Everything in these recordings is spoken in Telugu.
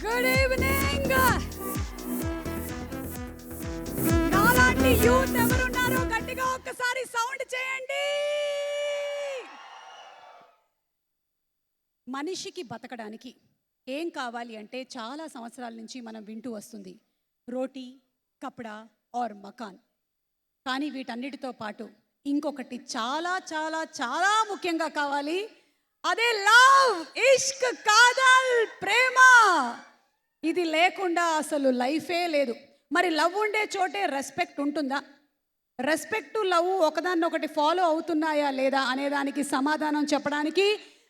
Good evening. నాలాంటి యూత్ ఎవరున్నారో గట్టిగా ఒక్కసారి సౌండ్ చేయండి. మనిషికి బతకడానికి ఏం కావాలి అంటే చాలా సంవత్సరాల నుంచి మనం వింటూ వస్తుంది రోటీ, కపడా ఆర్ మకాన్. కానీ వీటన్నిటితో పాటు ఇంకొకటి చాలా చాలా చాలా ముఖ్యంగా కావాలి, అదే లవ్, ఇష్క్, కాదల్, ప్రేమ. ఇది లేకుండా అసలు లైఫే లేదు. మరి లవ్ ఉండే చోటే రెస్పెక్ట్ ఉంటుందా? రెస్పెక్ట్, లవ్ ఒకదాన్నొకటి ఫాలో అవుతున్నాయా లేదా అనేదానికి సమాధానం చెప్పడానికి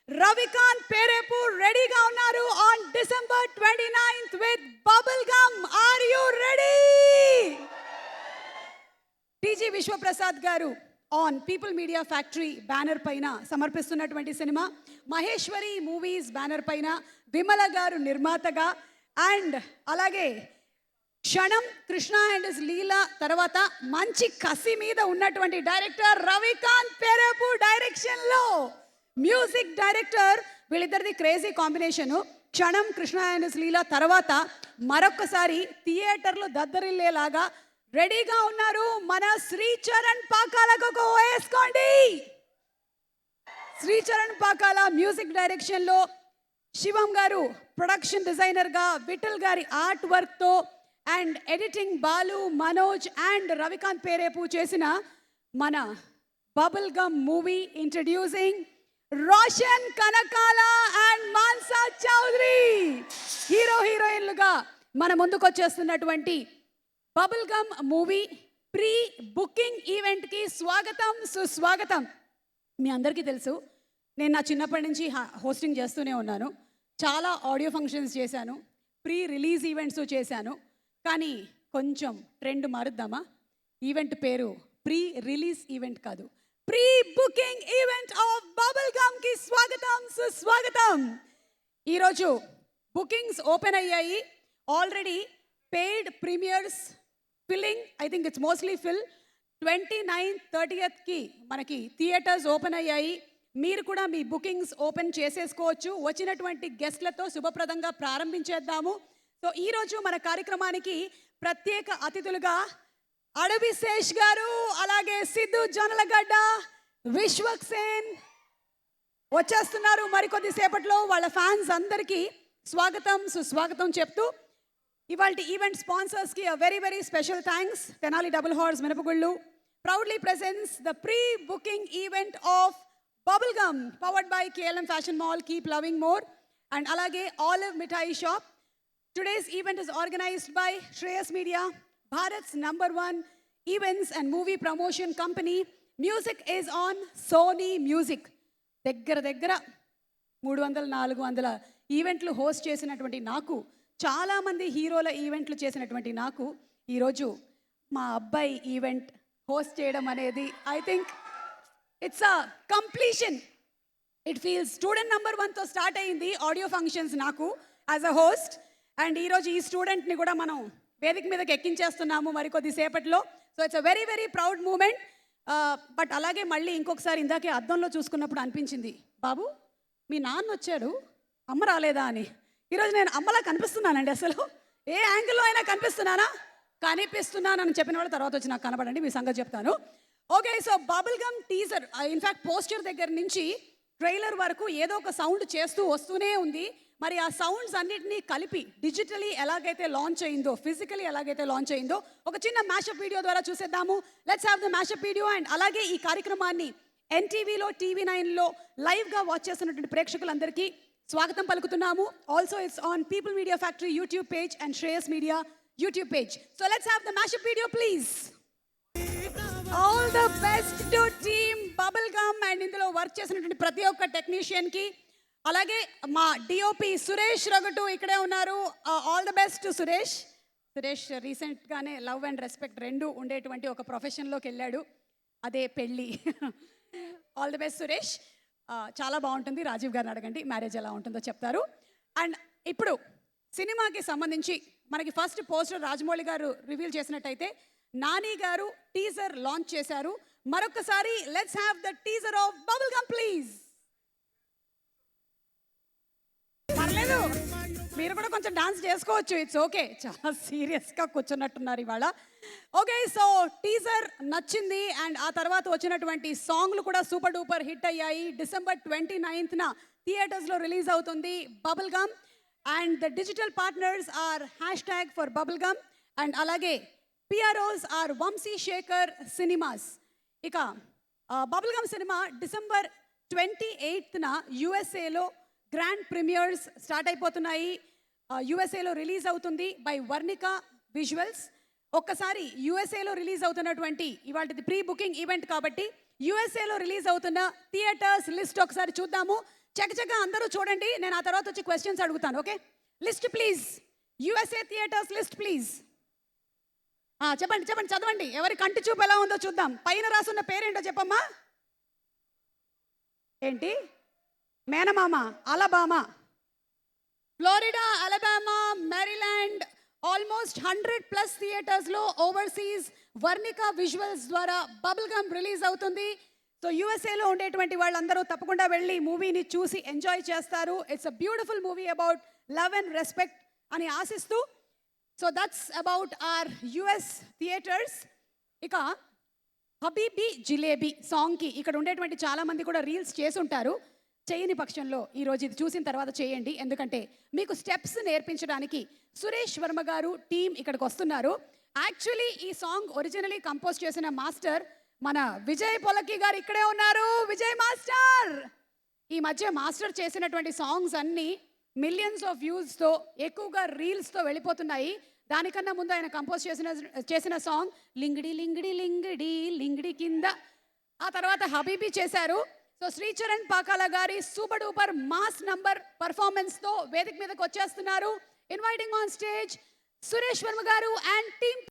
రవికాంత్ పేరేపు రెడీగా ఉన్నారు on December 29th with Bubble Gum. Are you ready? TG Vishwaprasad garu on People Media Factory banner పైన సమర్పిస్తున్నటువంటి సినిమా, మహేశ్వరి మూవీస్ బ్యానర్ పైన విమల గారు నిర్మాతగా, అండ్ అలాగే క్షణం కృష్ణ అండ్ హిస్ లీలా తర్వాత మంచి కసి మీద ఉన్నటువంటి డైరెక్టర్ రవికాంత్ పేరేపు డైరెక్షన్లో మ్యూజిక్ డైరెక్టర్. వీళ్ళిద్దరిది crazy combination. Kshanam Krishna and his లీలా తర్వాత మరొక్కసారి థియేటర్లో దద్దరిల్లేలాగా రెడీగా ఉన్నారు మన శ్రీచరణ్ పాకాలకు. వేసుకోండి. శ్రీచరణ్ పాకాల మ్యూజిక్ డైరెక్షన్లో, శివం గారు ప్రొడక్షన్ డిజైనర్గా, విఠల్ గారి ఆర్ట్ వర్క్తో, and editing Balu, Manoj and Ravikanth Perepu చేసిన మన Bubble Gum movie introducing Roshan Kanakala and Maanasa Chowdary hero హీరోయిన్లుగా మన ముందుకు వచ్చేస్తున్నటువంటి Bubble Gum movie pre booking ఈవెంట్కి స్వాగతం, సుస్వాగతం. మీ అందరికీ తెలుసు, నేను నా చిన్నప్పటి నుంచి హోస్టింగ్ చేస్తూనే ఉన్నాను. చాలా ఆడియో ఫంక్షన్స్ చేశాను, ప్రీ రిలీజ్ ఈవెంట్స్ చేశాను. కానీ కొంచెం ట్రెండ్ మారుద్దామా? ఈవెంట్ పేరు ప్రీ రిలీజ్ ఈవెంట్ కాదు, pre booking event of Bubble గమ్కి స్వాగతం, సుస్వాగతం. ఈరోజు బుకింగ్స్ ఓపెన్ అయ్యాయి. Already paid premieres filling, I think it's mostly fill. 29th, 30th మనకి థియేటర్స్ ఓపెన్ అయ్యాయి. మీరు కూడా మీ బుకింగ్స్ ఓపెన్ చేసేసుకోవచ్చు. వచ్చినటువంటి గెస్ట్లతో శుభప్రదంగా ప్రారంభించేద్దాము. సో ఈరోజు మన కార్యక్రమానికి ప్రత్యేక అతిథులుగా అడవి శేష్ గారు, అలాగే సిద్ధు జొన్నలగడ్డ, విశ్వక్ సేన్ వచ్చేస్తున్నారు మరికొద్ది సేపట్లో. వాళ్ళ ఫ్యాన్స్ అందరికీ స్వాగతం, సుస్వాగతం చెప్తూ ఇవాల్టి ఈవెంట్ స్పాన్సర్స్కి very very special thanks. Tenali double horse మినపగుళ్ళు proudly presents the pre booking event of bubble Gum powered by KLM Fashion Mall, keep loving more, and అలాగే Olive Mithai Shop. Today's event is organized by Shreyas Media, Bharat's #1 events and movie promotion company. Music is on Sony Music. దగ్గర 300-400 ఈవెంట్లు హోస్ట్ చేసినటువంటి నాకు, చాలామంది హీరోల ఈవెంట్లు చేసినటువంటి నాకు ఈరోజు మా అబ్బాయి ఈవెంట్ హోస్ట్ చేయడం అనేది I think it's a completion. It feels student #1తో స్టార్ట్ అయింది ఆడియో ఫంక్షన్స్ నాకు యాజ్ అ హోస్ట్, అండ్ ఈరోజు ఈ స్టూడెంట్ని కూడా మనం వేదిక మీదకి ఎక్కించేస్తున్నాము మరికొద్ది సేపట్లో. So it's a very very proud moment. But అలాగే మళ్ళీ ఇంకొకసారి ఇందాకే అద్దంలో చూసుకున్నప్పుడు అనిపించింది, బాబు మీ నాన్న వచ్చాడు, అమ్మ రాలేదా అని. ఈరోజు నేను అమ్మలా కనిపిస్తున్నానండి. అసలు ఏ యాంగిల్లో అయినా కనిపిస్తున్నానా? కనిపిస్తున్నానని చెప్పిన వాళ్ళు తర్వాత వచ్చి నాకు కనబడండి, మీ సంగతి చెప్తాను. Okay, so bubble gum teaser, in fact poster దగ్గర నుంచి ట్రైలర్ వరకు ఏదో ఒక సౌండ్ చేస్తూ వస్తూనే ఉంది. మరి ఆ సౌండ్స్ అన్నిటినీ కలిపి డిజిటలీ ఎలాగైతే లాంచ్ అయిందో, ఫిజికలీ ఎలాగైతే లాంచ్ అయిందో ఒక చిన్న మ్యాషప్ వీడియో ద్వారా చూసేద్దాము. Let's have the mashup video. And అలాగే ఈ కార్యక్రమాన్ని NTVలో, TV9లో లైవ్గా వాచ్ చేస్తున్నటువంటి ప్రేక్షకులందరికీ స్వాగతం పలుకుతున్నాము. Also it's on People Media Factory YouTube page and Shreyas Media YouTube page. So let's have the mashup video please. All the best to team bubble Gum and ఇందులో వర్క్ చేసినటువంటి ప్రతి ఒక్క టెక్నీషియన్కి, అలాగే మా DOP సురేష్ రగటు ఇక్కడే ఉన్నారు. All the best to Suresh. Suresh రీసెంట్గానే లవ్ అండ్ రెస్పెక్ట్ రెండు ఉండేటువంటి ఒక ప్రొఫెషన్లోకి వెళ్ళాడు, అదే పెళ్ళి. All the best Suresh. చాలా బాగుంటుంది. రాజీవ్ గారిని అడగండి, మ్యారేజ్ ఎలా ఉంటుందో చెప్తారు. అండ్ ఇప్పుడు సినిమాకి సంబంధించి మనకి ఫస్ట్ పోస్టర్ రాజమౌళి గారు రివీల్ చేసినట్టయితే, నాని గారు టీజర్ లాంచ్ చేశారు. మరొకసారి let's have the teaser of bubble gum please. పర్లేదు. మీరు కూడా కొంచెం డాన్స్ చేసుకోవచ్చు, ఇట్స్ ఓకే. చాలా సీరియస్గా కూర్చున్నట్టున్నారు ఇవాళ. ఓకే, సో టీజర్ నచ్చింది అండ్ ఆ తర్వాత వచ్చినటువంటి సాంగ్లు కూడా సూపర్ డూపర్ హిట్ అయ్యాయి. December 29th థియేటర్స్లో రిలీజ్ అవుతుంది Bubble Gum and the digital partners are #for bubblegum and అలాగే PROs are Vamsi Shekar cinemas. ఇక బబుల్గమ్ సినిమా December 28th యుఎస్ఏలో గ్రాండ్ ప్రీమియర్స్ స్టార్ట్ అయిపోతున్నాయి. యుఎస్ఏలో రిలీజ్ అవుతుంది బై వర్ణిక విజువల్స్. ఒక్కసారి యుఎస్ఏలో రిలీజ్ అవుతున్నటువంటి ఇవాళది ప్రీ బుకింగ్ ఈవెంట్ కాబట్టి యుఎస్ఏలో రిలీజ్ అవుతున్న థియేటర్స్ లిస్ట్ ఒకసారి చూద్దాము. చకచకా అందరూ చూడండి, నేను ఆ తర్వాత వచ్చి క్వశ్చన్స్ అడుగుతాను. Okay, list please. USA theatres list please. చెప్పండి చెప్పండి, చదవండి. ఎవరి కంటి చూపు ఎలా ఉందో చూద్దాం. పైన రాసున్న పేరేంటో చెప్పమ్మా. ఏంటి? మేనమామ, Alabama, Florida, Alabama, Maryland. Almost 100+ థియేటర్స్లో ఓవర్సీస్ వర్ణిక విజువల్స్ ద్వారా బబుల్ గమ్ రిలీజ్ అవుతుంది. సో యుఎస్ఏలో ఉండేటువంటి వాళ్ళందరూ తప్పకుండా వెళ్ళి మూవీని చూసి ఎంజాయ్ చేస్తారు. It's a beautiful movie about love and respect అని ఆశిస్తూ, so that's about are US theatres. ఇక హబీబీ జిలేబీ సాంగ్కి ఇక్కడ ఉండేటువంటి చాలామంది కూడా రీల్స్ చేసి ఉంటారు. చేయని పక్షంలో ఈరోజు ఇది చూసిన తర్వాత చేయండి, ఎందుకంటే మీకు స్టెప్స్ నేర్పించడానికి సురేష్ వర్మ గారు టీం ఇక్కడికి వస్తున్నారు. యాక్చువల్లీ ఈ సాంగ్ ఒరిజినలీ కంపోజ్ చేసిన మాస్టర్ మన విజయ్ పొలకి గారు ఇక్కడే ఉన్నారు. విజయ్ మాస్టర్ ఈ మధ్య మాస్టర్ చేసినటువంటి సాంగ్స్ అన్నీ మిలియన్స్ ఆఫ్ వ్యూస్తో, ఎక్కువగా రీల్స్తో వెళ్ళిపోతున్నాయి. దానికన్నా ముందు ఆయన కంపోజ్ చేసిన సాంగ్ లింగిడి లింగిడి లింగిడి లింగిడి కింద, ఆ తర్వాత హబీబీ చేశారు. సో శ్రీచరణ్ పాకాల గారి సూపర్ డూపర్ మాస్ నంబర్ పర్ఫార్మెన్స్తో వేదిక మీదకి వచ్చేస్తున్నారు. Inviting on stage Suresh Varma గారు అండ్ టీమ్.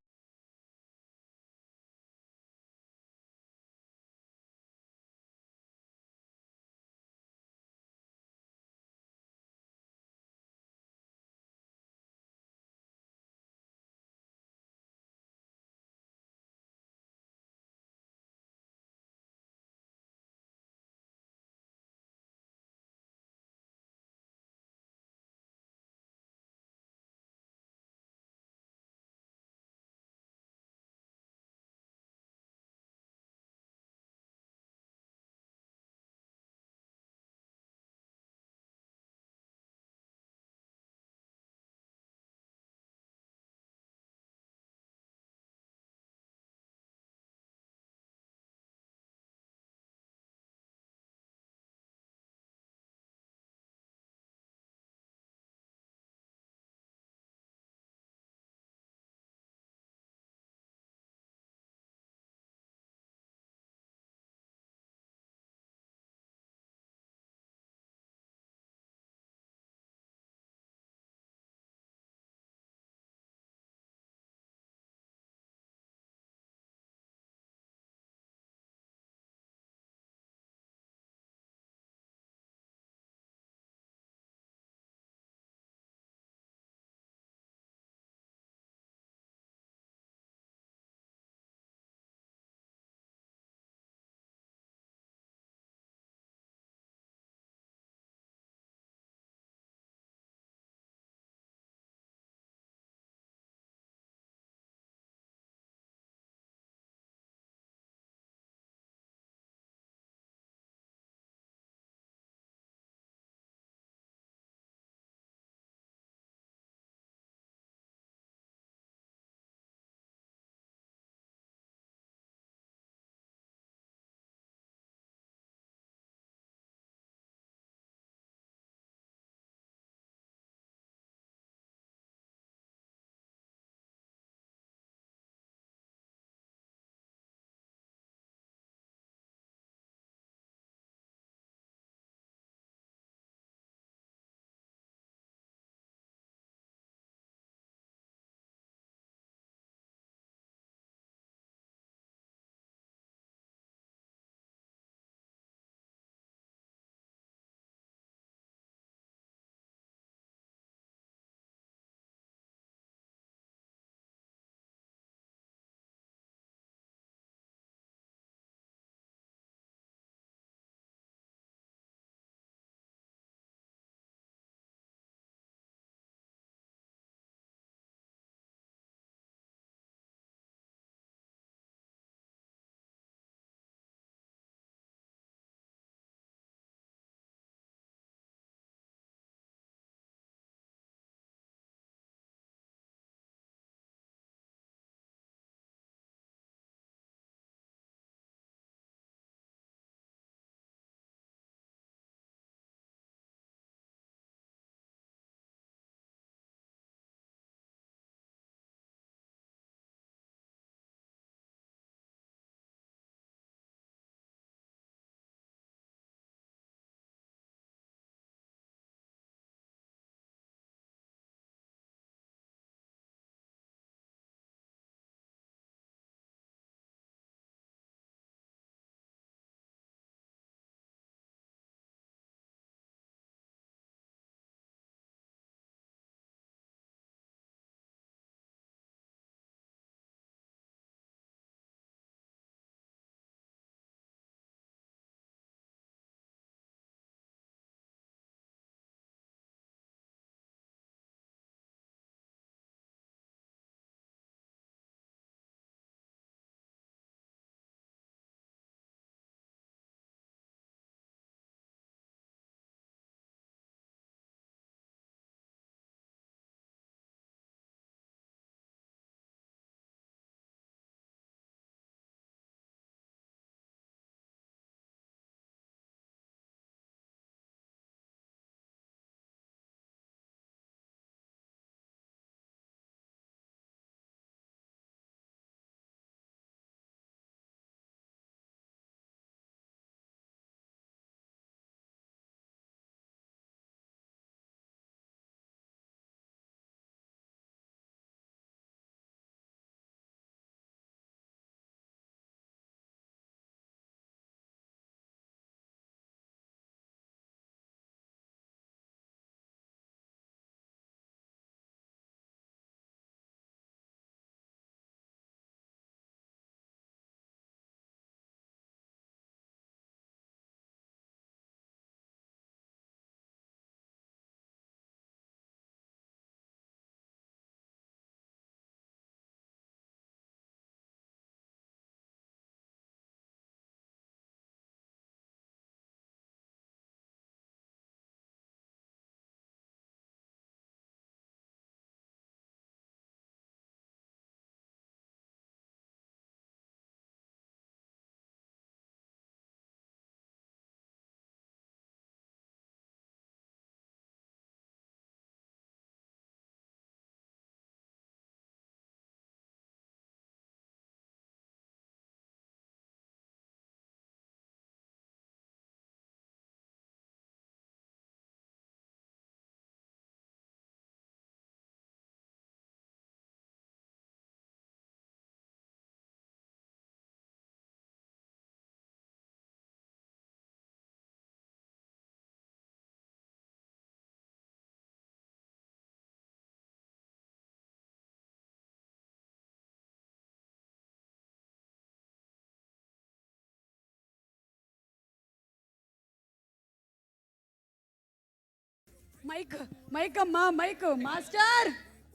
మైక్ మైక్ అమ్మా మైక్ మాస్టర్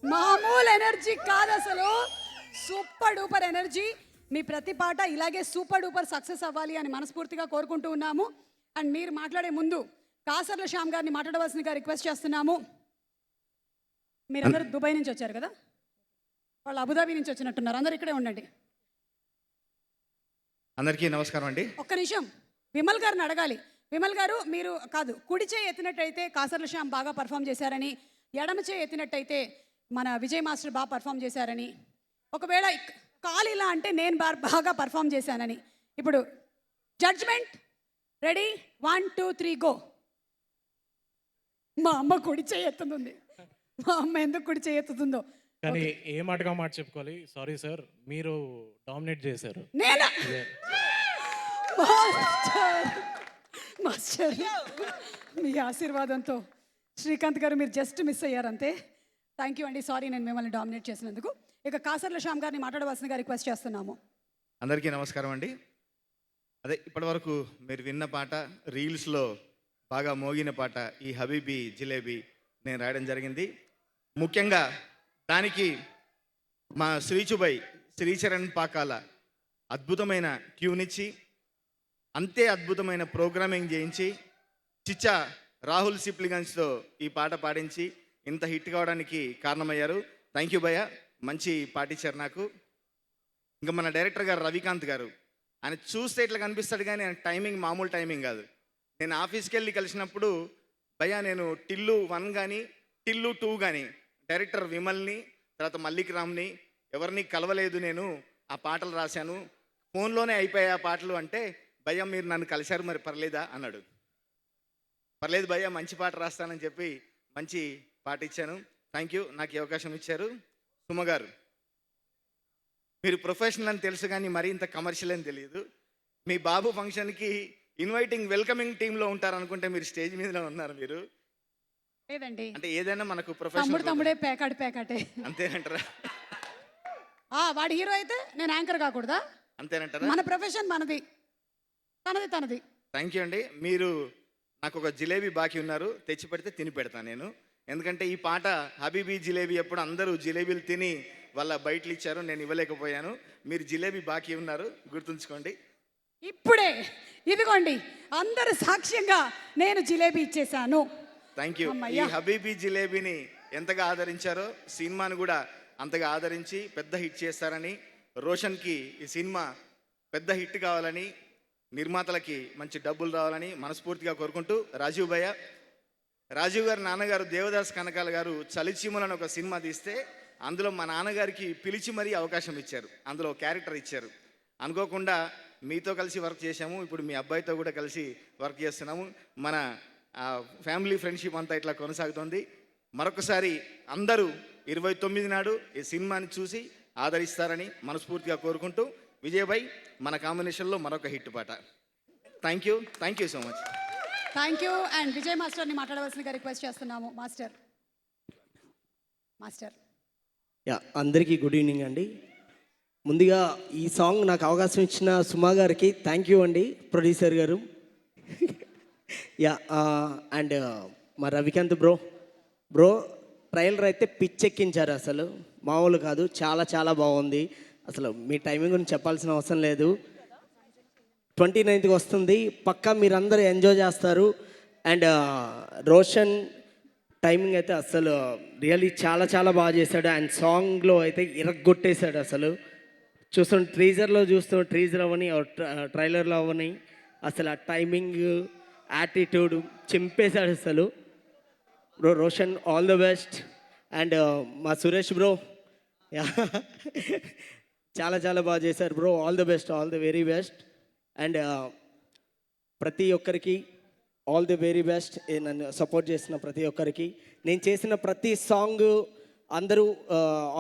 మామూలు ఎనర్జీ కాదు అసలు, సూపర్ డూపర్ ఎనర్జీ. మీ ప్రతి పాట ఇలాగే సూపర్ డూపర్ సక్సెస్ అవ్వాలి అని మనస్ఫూర్తిగా కోరుకుంటూ ఉన్నాము. అండ్ మీరు మాట్లాడే ముందు కాసర్ల శ్యామ్ గారిని మాట్లాడవలసిందిగా రిక్వెస్ట్ చేస్తున్నాము. మీరందరూ దుబాయ్ నుంచి వచ్చారు కదా, వాళ్ళు అబుదాబి నుంచి వచ్చినట్టున్నారు, అందరు ఇక్కడే ఉండండి. అందరికీ నమస్కారం అండి. ఒక్క నిమిషం విమల్ గారిని అడగాలి. విమల్ గారు, మీరు కాదు, కుడి చేయి ఎత్తినట్టయితే కాసర్ల శ్యామ్ బాగా పర్ఫామ్ చేశారని, ఎడమ చేయి ఎత్తినట్టయితే మన విజయ్ మాస్టర్ బాగా పర్ఫామ్ చేశారని, ఒకవేళ కాలు ఇలా అంటే నేను బాగా పర్ఫామ్ చేశానని. ఇప్పుడు జడ్జ్మెంట్ రెడీ, 1 2 3 గో. మా అమ్మ కుడి చేయి ఎత్తుతుంది, మా అమ్మ ఎందుకు కుడి చేయి ఎత్తుతుందో కానీ ఏ మాటగా మాట చెప్పుకోవాలి. సారీ సార్, మీరు డామినేట్ చేశారు. నేనా మాస్టర్? మాస్టర్ మీ ఆశీర్వాదంతో శ్రీకాంత్ గారు మీరు జస్ట్ మిస్ అయ్యారు అంతే. థ్యాంక్ యూ అండి, సారీ నేను మిమ్మల్ని డామినేట్ చేసినందుకు. ఇక కాసర్ల శ్యామ్ గారిని మాట్లాడవలసిందిగా రిక్వెస్ట్ చేస్తున్నాము. అందరికీ నమస్కారం అండి. అదే ఇప్పటివరకు మీరు విన్న పాట, రీల్స్లో బాగా మోగిన పాట ఈ హబీబీ జిలేబీ నేను రాయడం జరిగింది. ముఖ్యంగా దానికి మా శ్రీచుబై శ్రీచరణ్ పాకాల అద్భుతమైన ట్యూనిచ్చి, అంతే అద్భుతమైన ప్రోగ్రామింగ్ చేయించి, చిచ్చా రాహుల్ సిప్లిగన్స్తో ఈ పాట పాడించి ఇంత హిట్ కావడానికి కారణమయ్యారు. థ్యాంక్ యూ భయ్య, మంచి పాట ఇచ్చారు నాకు. ఇంకా మన డైరెక్టర్ గారు రవికాంత్ గారు, ఆయన చూస్తే ఇట్లా కనిపిస్తాడు కానీ ఆయన టైమింగ్ మామూలు టైమింగ్ కాదు. నేను ఆఫీస్కి వెళ్ళి కలిసినప్పుడు భయ్య నేను టిల్లు 1 కానీ టిల్లు 2 కానీ డైరెక్టర్ విమల్ని తర్వాత మల్లిక్ రామ్ని ఎవరిని కలవలేదు, నేను ఆ పాటలు రాశాను, ఫోన్లోనే అయిపోయాయి ఆ పాటలు అంటే, భయ్య మీరు నన్ను కలిశారు మరి పర్లేదా అన్నాడు. పర్లేదు భయ్య, మంచి పాట రాస్తానని చెప్పి మంచి పాట ఇచ్చాను. థ్యాంక్ యూ, నాకు ఈ అవకాశం ఇచ్చారు. సుమ గారు, మీరు ప్రొఫెషనల్ అని తెలుసు కానీ మరీ ఇంత కమర్షియల్ అని తెలియదు. మీ బాబు ఫంక్షన్కి ఇన్వైటింగ్ వెల్కమింగ్ టీంలో ఉంటారనుకుంటే మీరు స్టేజ్ మీదనే ఉన్నారు. మీరు లేదండి, అంటే ఏదైనా మనకు తమ్ముడు ప్రొఫెషనల్ తమ్ముడే పేకాటే అంతేనంటారా? వాడు హీరో అయితే నేను యాంకర్ కాకూడదా? అంతేనంటారా? మన ప్రొఫెషన్ మనది, తనది. థ్యాంక్ యూ అండి. మీరు నాకు ఒక జిలేబీ బాకీ ఉన్నారు, తెచ్చి పెడితే తిని పెడతాను నేను. ఎందుకంటే ఈ పాట హబీబీ జిలేబీ ఎప్పుడు అందరూ జిలేబీలు తిని వాళ్ళ బయటలు ఇచ్చారు, నేను ఇవ్వలేకపోయాను. మీరు జిలేబీ బాకీ ఉన్నారు, గుర్తుంచుకోండి. ఇప్పుడే ఇదిగోండి అందరు సాక్ష్యంగా నేను జిలేబీ ఇచ్చేసాను. Thank you. ఈ హబీబీ జిలేబీని ఎంతగా ఆదరించారో సినిమాని కూడా అంతగా ఆదరించి పెద్ద హిట్ చేస్తారని, రోషన్కి ఈ సినిమా పెద్ద హిట్ కావాలని, నిర్మాతలకి మంచి డబ్బులు రావాలని మనస్ఫూర్తిగా కోరుకుంటూ, రాజీవ్ గారి నాన్నగారు దేవదాస్ కనకాల గారు చలిచీమలని ఒక సినిమా తీస్తే అందులో మా నాన్నగారికి పిలిచి మరీ అవకాశం ఇచ్చారు, అందులో క్యారెక్టర్ ఇచ్చారు. అనుకోకుండా మీతో కలిసి వర్క్ చేశాము, ఇప్పుడు మీ అబ్బాయితో కూడా కలిసి వర్క్ చేస్తున్నాము. మన ఫ్యామిలీ ఫ్రెండ్షిప్ అంతా ఇట్లా కొనసాగుతుంది. మరొకసారి అందరూ 29 నాడు ఈ సినిమాని చూసి ఆదరిస్తారని మనస్ఫూర్తిగా కోరుకుంటూ, విజయభాయ్ మన కాంబినేషన్లో మరొక హిట్ పాట. Thank you so much. Thank you. And Vijay మాస్టర్ని మాట్లాడవలసిందిగా రిక్వెస్ట్ చేస్తున్నాము. మాస్టర్ యా, అందరికీ గుడ్ ఈవినింగ్ అండి. ముందుగా ఈ సాంగ్ నాకు అవకాశం ఇచ్చిన సుమా గారికి థ్యాంక్ యూ అండి, ప్రొడ్యూసర్ గారు. యా, అండ్ మా రవికాంత్ బ్రో ట్రైలర్ అయితే పిచ్చెక్కించారు, అసలు మామూలు కాదు, చాలా చాలా బాగుంది. అసలు మీ టైమింగ్ గురించి చెప్పాల్సిన అవసరం లేదు. 29th వస్తుంది, పక్కా మీరందరూ ఎంజాయ్ చేస్తారు. అండ్ రోషన్ టైమింగ్ అయితే అసలు రియల్లీ చాలా చాలా బాగా చేశాడు. అండ్ సాంగ్లో అయితే ఇరగ్గొట్టేశాడు. అసలు ట్రీజర్ అవని ట్రైలర్లో అవని అసలు ఆ టైమింగ్, యాటిట్యూడ్ చింపేశాడు అసలు. Roshan all the best. And మా సురేష్ బ్రో చాలా చాలా బాగా చేశారు bro, all the best, all the very best. And ప్రతి ఒక్కరికి ఆల్ ది వెరీ బెస్ట్. నన్ను సపోర్ట్ చేసిన ప్రతి ఒక్కరికి, నేను చేసిన ప్రతి సాంగ్ అందరూ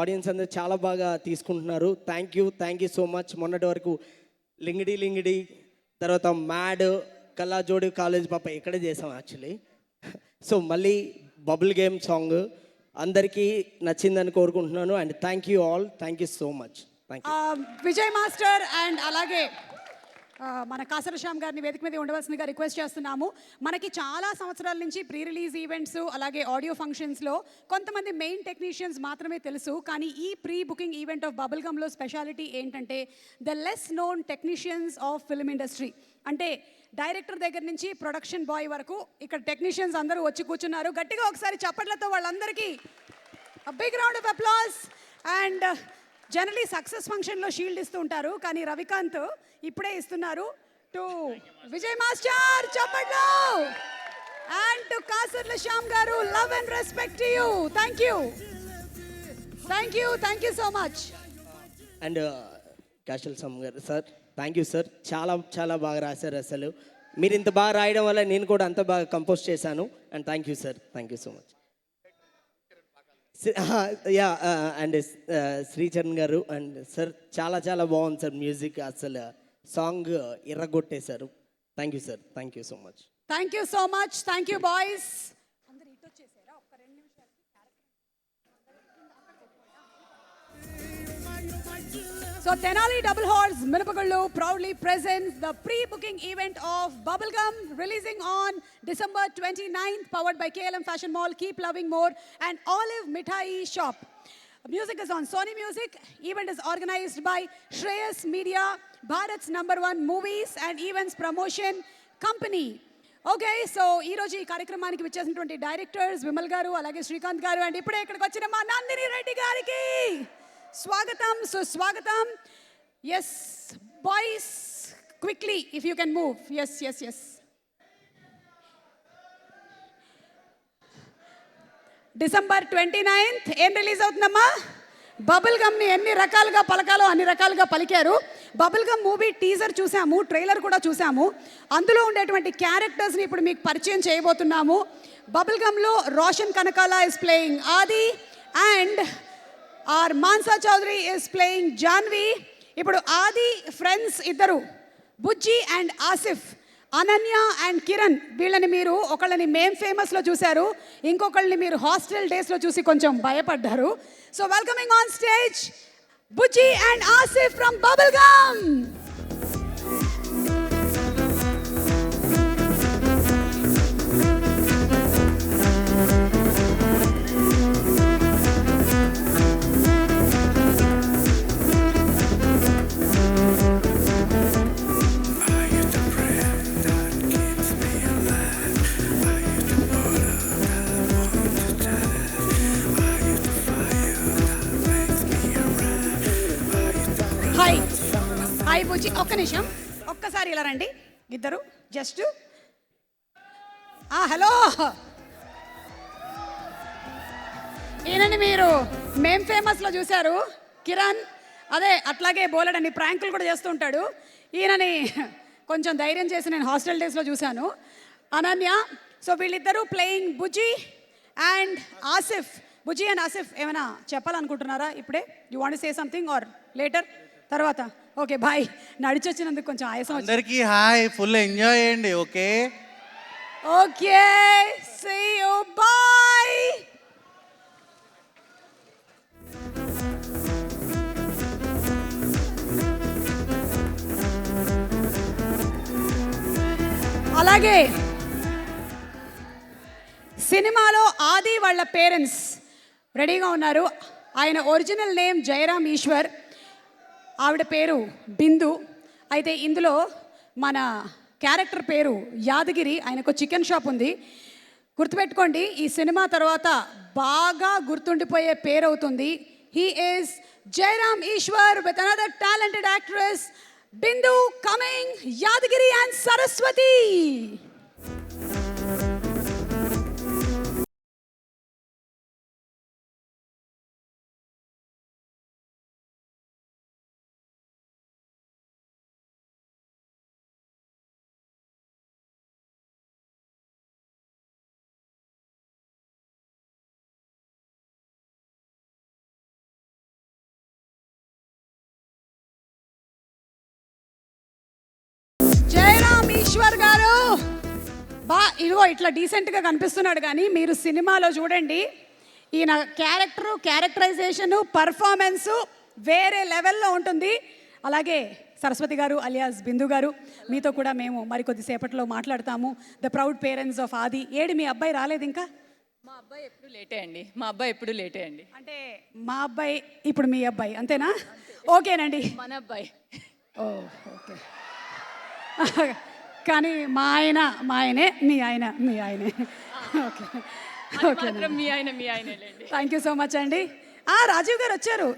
ఆడియన్స్ అందరూ చాలా బాగా తీసుకుంటున్నారు. Thank you so much. మొన్నటి వరకు లింగిడి తర్వాత మ్యాడ్, కల్లాజోడి, కాలేజ్ పాప ఇక్కడే చేసాం యాక్చువల్లీ. సో మళ్ళీ బబుల్ గేమ్ సాంగ్ అందరికీ నచ్చిందని కోరుకుంటున్నాను. And thank you all, thank you so much. Thank you Vijay master. And అలాగే మన కాసర శ్యామ్ గారిని వేదిక మీద ఉండవలసిందిగా రిక్వెస్ట్ చేస్తున్నాము. మనకి చాలా సంవత్సరాల నుంచి ప్రీ రిలీజ్ ఈవెంట్స్ అలాగే ఆడియో ఫంక్షన్స్లో కొంతమంది మెయిన్ టెక్నీషియన్స్ మాత్రమే తెలుసు. కానీ ఈ pre booking event of Bubble గమ్లో స్పెషాలిటీ ఏంటంటే the less known technicians of film industry. అంటే డైరెక్టర్ దగ్గర నుంచి ప్రొడక్షన్ బాయ్ వరకు ఇక్కడ టెక్నీషియన్స్ అందరూ వచ్చి కూర్చున్నారు. గట్టిగా ఒకసారి చప్పట్లతో వాళ్ళందరికీ big round of applause. And generally success ఫంక్షన్లో షీల్డ్ ఇస్తూ ఉంటారు, కానీ రవికాంత్ ఇప్పుడే ఇస్తున్నారు టు విజయ్ మాస్టర్. చప్పట్లు. And to Kasarla Shyam garu, love and respect to you. Thank you, thank you, thank you so much. And కాశల్ సమ్ garu sir, thank you sir. చాలా చాలా బాగా రాశారు. అసలు మీరు ఇంత బాగా రాయడం వల్ల నేను కూడా అంత బాగా కంపోజ్ చేశాను. And thank you sir, thank you so much. Ya and Sricharan గారు అండ్ సార్, చాలా చాలా బాగుంది సార్ మ్యూజిక్. అసలు సాంగ్ ఎర్రగొట్టేశారు. Thank you sir, thank you so much. Thank you so much. Thank you boys. So Tenali Double Horse Minapagullu proudly presents the pre-booking event of Bubblegum, releasing on December 29th, powered by KLM Fashion Mall, Keep Loving More and Olive Mithai Shop. Music is on Sony Music. Event is organized by Shreyas Media, Bharat's #1 movies and events promotion company. Okay, so ఈరోజు ఈ కార్యక్రమానికి విచ్చేసినటువంటి డైరెక్టర్స్ విమల్ గారు అలాగే శ్రీకాంత్ గారు అండ్ ఇప్పుడే ఇక్కడికి వచ్చిన మా నందిని రెడ్డి గారికి స్వాగతం, సుస్వాగతం. Yes boys, quickly if you can move. Yes yes yes. December 29th ఏం రిలీజ్ అవుతుందమ్మా? బబుల్ గమ్ని ఎన్ని రకాలుగా పలకాలో అన్ని రకాలుగా పలికారు. బబుల్ గమ్ మూవీ టీజర్ చూసాము, ట్రైలర్ కూడా చూసాము. అందులో ఉండేటువంటి క్యారెక్టర్స్ని ఇప్పుడు మీకు పరిచయం చేయబోతున్నాము. బబుల్ గమ్లో Roshan Kanakala is playing Aadi and are Maanasa Chowdary is playing Jahnavi. ఇప్పుడు ఆది ఫ్రెండ్స్ ఇద్దరు, బుజ్జి అండ్ ఆసిఫ్, అనన్య అండ్ కిరణ్, వీళ్ళని మీరు ఒకళ్ళని మేం ఫేమస్లో చూశారు, ఇంకొకళ్ళని మీరు హాస్టల్ డేస్లో చూసి కొంచెం భయపడ్డారు. So welcoming on stage Bujji and Asif from Bubble Gum. Hi hi Bujji, ఒక్క నిమిషం, ఒక్కసారి ఇలా రండి ఇద్దరు జస్ట్. హలో, ఈయనని మీరు మేం ఫేమస్లో చూశారు, కిరణ్. అదే అట్లాగే బోలెడన్ని ప్రాంకులు కూడా చేస్తూ ఉంటాడు. ఈయనని కొంచెం ధైర్యం చేసి నేను హాస్టల్ డేస్లో చూశాను, అనన్య. సో వీళ్ళిద్దరూ playing Bujji and Asif. Bujji and Asif ఏమైనా చెప్పాలనుకుంటున్నారా ఇప్పుడే? You want say something or later? తర్వాత ఓకే బాయ్. నడిచొచ్చినందుకు కొంచెం ఆయాసం. అందరికీ హాయ్, ఫుల్ ఎంజాయ్ చేయండి. Okay okay, see you, bye. అలాగే సినిమాలో ఆది వాళ్ళ పేరెంట్స్ రెడీగా ఉన్నారు. ఆయన ఒరిజినల్ నేమ్ జయరామ్ ఈశ్వర్, ఆవిడ పేరు బిందు. అయితే ఇందులో మన క్యారెక్టర్ పేరు యాదగిరి. ఆయనకు చికెన్ షాప్ ఉంది. గుర్తుపెట్టుకోండి, ఈ సినిమా తర్వాత బాగా గుర్తుండిపోయే పేరు అవుతుంది. He is Jayaram Eshwar with another talented actress Bindu coming, Yadagiri and Saraswathi. Jayaram Eshwar గారు ఇదిగో ఇట్లా డీసెంట్గా కనిపిస్తున్నాడు, కానీ మీరు సినిమాలో చూడండి, ఈయన క్యారెక్టరైజేషను, పర్ఫార్మెన్సు వేరే లెవెల్లో ఉంటుంది. అలాగే సరస్వతి గారు అలియాస్ బిందు గారు, మీతో కూడా మేము మరికొద్దిసేపట్లో మాట్లాడతాము. ద ప్రౌడ్ పేరెంట్స్ ఆఫ్ ఆది. ఏడు మీ అబ్బాయి రాలేదు ఇంకా? మా అబ్బాయి ఎప్పుడు లేటే అండి. అంటే మా అబ్బాయి ఇప్పుడు మీ అబ్బాయి అంతేనా? ఓకేనండి. మన అబ్బాయి ఓ ఓకే. కానీ మా ఆయనే, మీ ఆయనే. Okay okay. మాత్రం మీ ఆయనలేండి. థ్యాంక్ యూ సో మచ్ అండి. రాజీవ్ గారు వచ్చారు,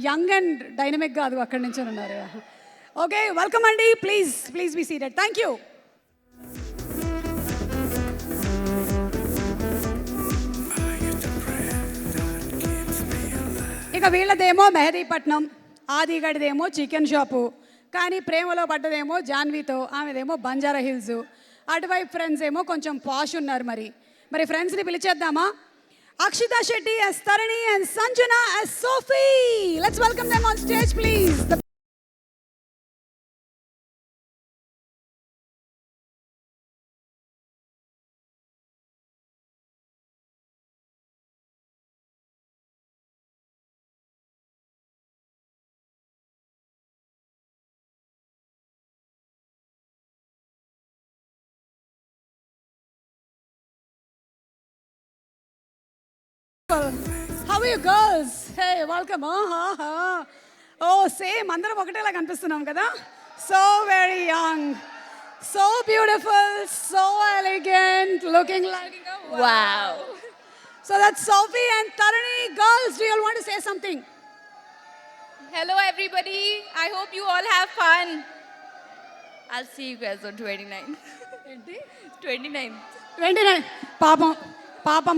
యంగ్ అండ్ డైనమిక్ కాదు, అక్కడి నుంచి ఉన్నారు. ఓకే, వెల్కమ్ అండి. Please be seated. Thank you. ఇక వీళ్ళదేమో మెహదీపట్నం, ఆదిగడిదేమో చికెన్ షాపు, కానీ ప్రేమలో పడ్డదేమో జాన్వీతో, ఆమెదేమో బంజారా హిల్స్. అటువైపు ఫ్రెండ్స్ ఏమో కొంచెం పాష్ ఉన్నారు. మరి ఫ్రెండ్స్ని పిలిచేద్దామా? Akshita Shetty as Tarini and Sanjana as Sophie. Let's welcome them on stage, please. How are you girls? Hey, welcome. Oh, same. అందరం ఒకటేలా కనిపిస్తున్నాం కదా? So very young, so beautiful, so elegant, looking like Wow. So that's Sophie and Tarini. Girls, do you all want to say something? Hello everybody. I hope you all have fun. I'll see you guys on 29th. 29th. 29.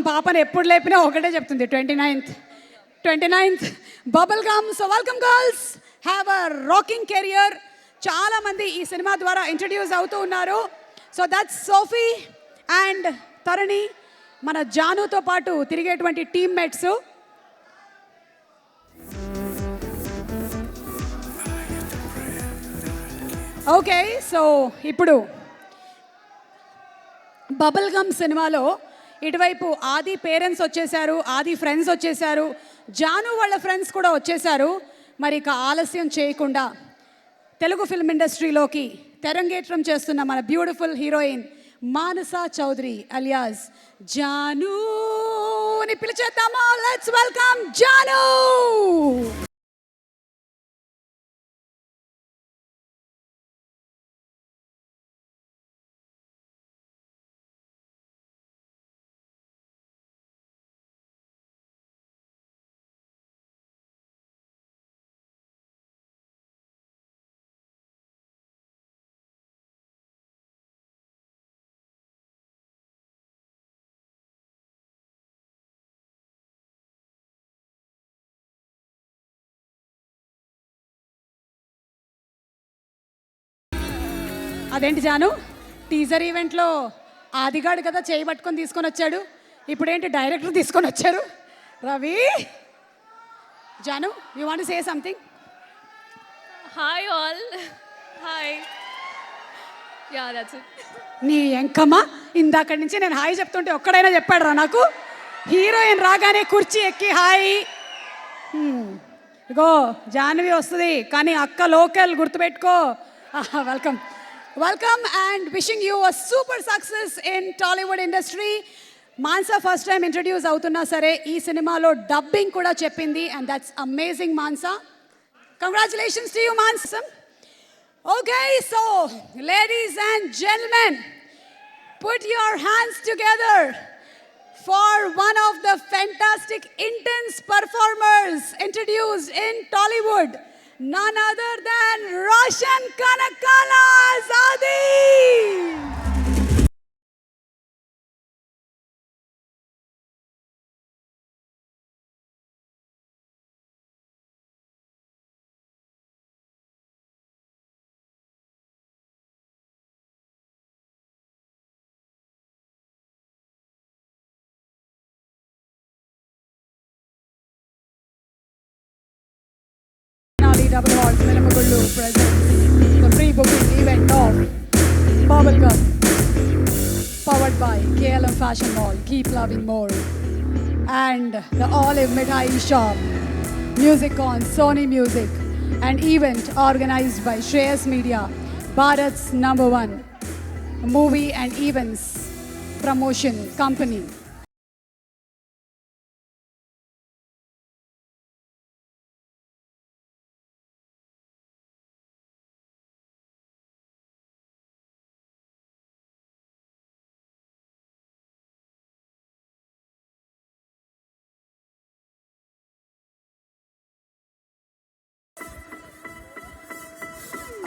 పాపని ఎప్పుడు లేపినా ఒకటే చెప్తుంది, 29th bubble gum. So welcome girls, have a rocking career. చాలామంది ఈ సినిమా ద్వారా ఇంట్రడ్యూస్ అవుతూ ఉన్నారు. So that's Sophie and Tharani, మన జానుతో పాటు తిరిగేటువంటి టీమ్మేట్స్. ఓకే, సో ఇప్పుడు బబుల్ గమ్ సినిమాలో ఇటువైపు ఆది పేరెంట్స్ వచ్చేసారు, ఆది ఫ్రెండ్స్ వచ్చేసారు, జాను వాళ్ళ ఫ్రెండ్స్ కూడా వచ్చేసారు. మరి ఇక ఆలస్యం చేయకుండా తెలుగు ఫిల్మ్ ఇండస్ట్రీలోకి తెరంగేట్రం చేస్తున్న మన beautiful heroine Maanasa Chowdary alias జానుని పిలిచేద్దామా? Let's welcome Janu. అదేంటి జాను, టీజర్ ఈవెంట్లో ఆదిగాడు కదా చేయి పట్టుకొని తీసుకొని వచ్చాడు, ఇప్పుడేంటి డైరెక్టర్ తీసుకొని వచ్చారు? Ravi, Janu, you want to say something? Hi all. Hi. Yeah, that's it. నీ ఎంకమ్మ, ఇందాక నుంచి నేను హాయ్ చెప్తుంటే ఒక్కడైనా చెప్పాడు రా నాకు. హీరోయిన్ రాగానే కుర్చీ ఎక్కి హాయ్. ఇగో జాహ్నవి వస్తుంది, కానీ అక్క లోకల్, గుర్తుపెట్టుకో. Welcome and wishing you a super success in Tollywood industry. Mansa first time introduce అవుతున్నా సరే ఈ సినిమాలో డబ్బింగ్ కూడా చెప్పింది, and that's amazing Mansa. Congratulations to you Mansa. Okay, so ladies and gentlemen, put your hands together for one of the fantastic, intense performers introduced in Tollywood, none other than Roshan Kanakala Azadi. Double Awards Melamagullu presents the free booking event of Bubblegum, powered by KLM Fashion Mall, Keep Loving More, and the Olive Mithai Shop, Music on Sony Music, an event organized by Shreyas Media, Bharat's #1 movie and events promotion company.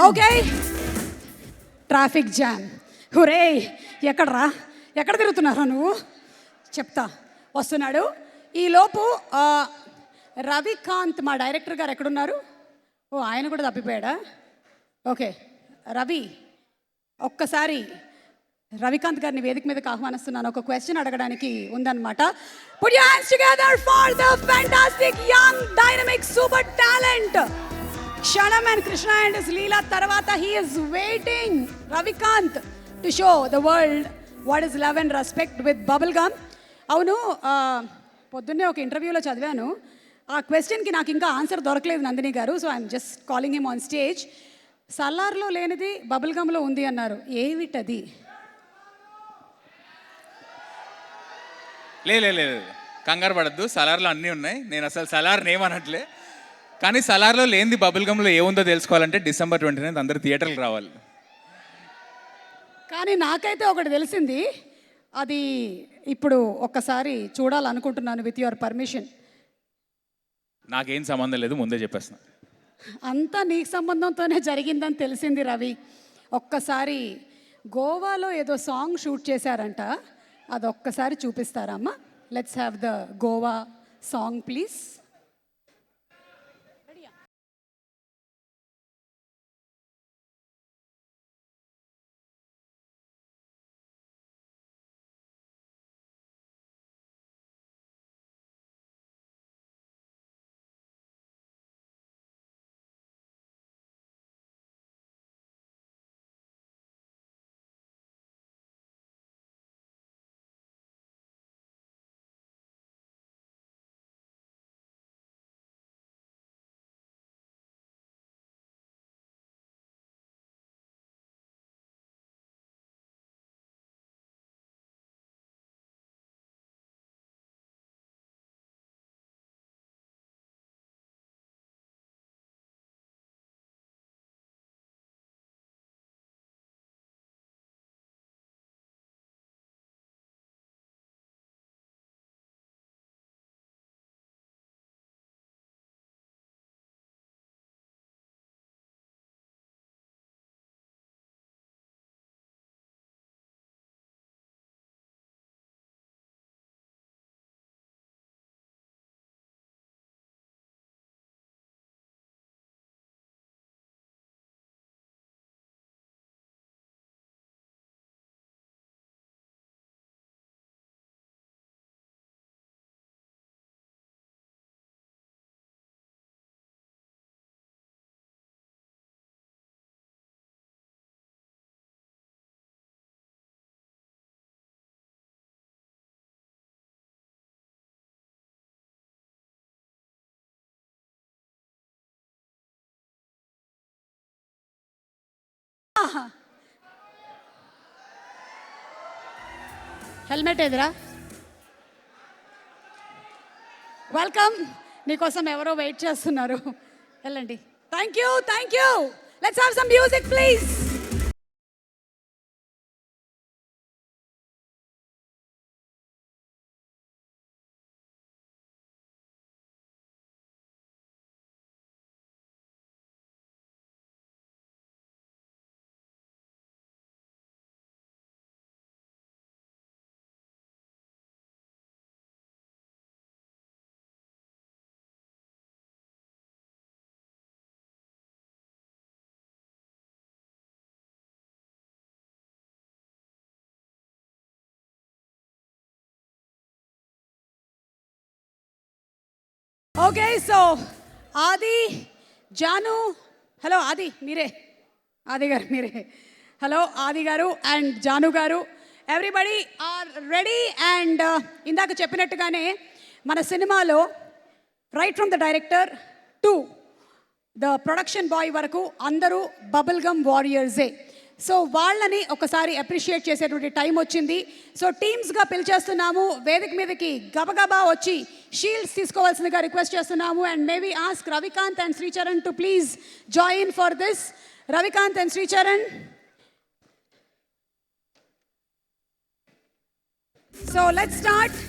Okay, traffic jam. హురే, ఎక్కడ తిరుగుతున్నారా నువ్వు? చెప్తా, వస్తున్నాడు. ఈలోపు రవికాంత్ మా డైరెక్టర్ గారు ఎక్కడున్నారు? ఓ, ఆయన కూడా తప్పిపోయాడా? ఓకే, రవి, ఒక్కసారి రవికాంత్ గారిని వేదిక మీదకి ఆహ్వానిస్తున్నాను. ఒక క్వశ్చన్ అడగడానికి ఉందన్నమాట. Put your hands together for the fantastic young dynamic super talent Kshanam and Krishna and his Leela Tarvata. He is waiting, Ravikant, to show the world what is love and respect with bubblegum. అవును, పొద్దున్నే ఒక ఇంటర్వ్యూలో చదివాను. ఆ క్వశ్చన్కి నాకు ఇంకా ఆన్సర్ దొరకలేదు Nandini garu. So I'm just calling him on stage. సలార్లో లేనిది బబుల్గమ్లో ఉంది అన్నారు. ఏమిటది? లేదు, కంగారు పడద్దు. సలార్లో అన్నీ ఉన్నాయి. నేను అసలు సలార్ నేమనట్లే. కానీ సలార్లో లేనిది బబుల్ గమ్లో ఏముందో తెలుసుకోవాలంటే December 29 అందరు థియేటర్కి రావాలి. కానీ నాకైతే ఒకటి తెలిసింది. అది ఇప్పుడు ఒక్కసారి చూడాలనుకుంటున్నాను విత్ యువర్ పర్మిషన్. నాకేం సంబంధం లేదు, ముందే చెప్పేస్తున్నా. అంతా నీకు సంబంధంతోనే జరిగిందని తెలిసింది రవి. ఒక్కసారి గోవాలో ఏదో సాంగ్ షూట్ చేశారంట, అదొక్కసారి చూపిస్తారమ్మా? Let's have the Goa song please. Helmet ఎదురా? వెల్కమ్. నీకోసం ఎవరో వెయిట్ చేస్తున్నారు. వెళ్ళండి. Thank you. Let's have some music please. Okay, so Aadi, Janu. Hello ఆది, మీరే? ఆది గారు మీరే? హలో ఆది గారు అండ్ జాను గారు, ఎవ్రీబడి ఆర్ రెడీ? అండ్ ఇందాక చెప్పినట్టుగానే మన సినిమాలో right from the director to the production bye వరకు అందరూ బబుల్ గమ్ వారియర్సే. సో వాళ్ళని ఒకసారి అప్రిషియేట్ చేసేటువంటి టైం వచ్చింది. సో టీమ్స్గా పిలిచేస్తున్నాము, వేదిక మీదకి గబగబా వచ్చి షీల్డ్స్ తీసుకోవాల్సిందిగా రిక్వెస్ట్ చేస్తున్నాము. And maybe ask Ravikanth and Sricharan to please join for this. Ravikanth and Sricharan. So let's start.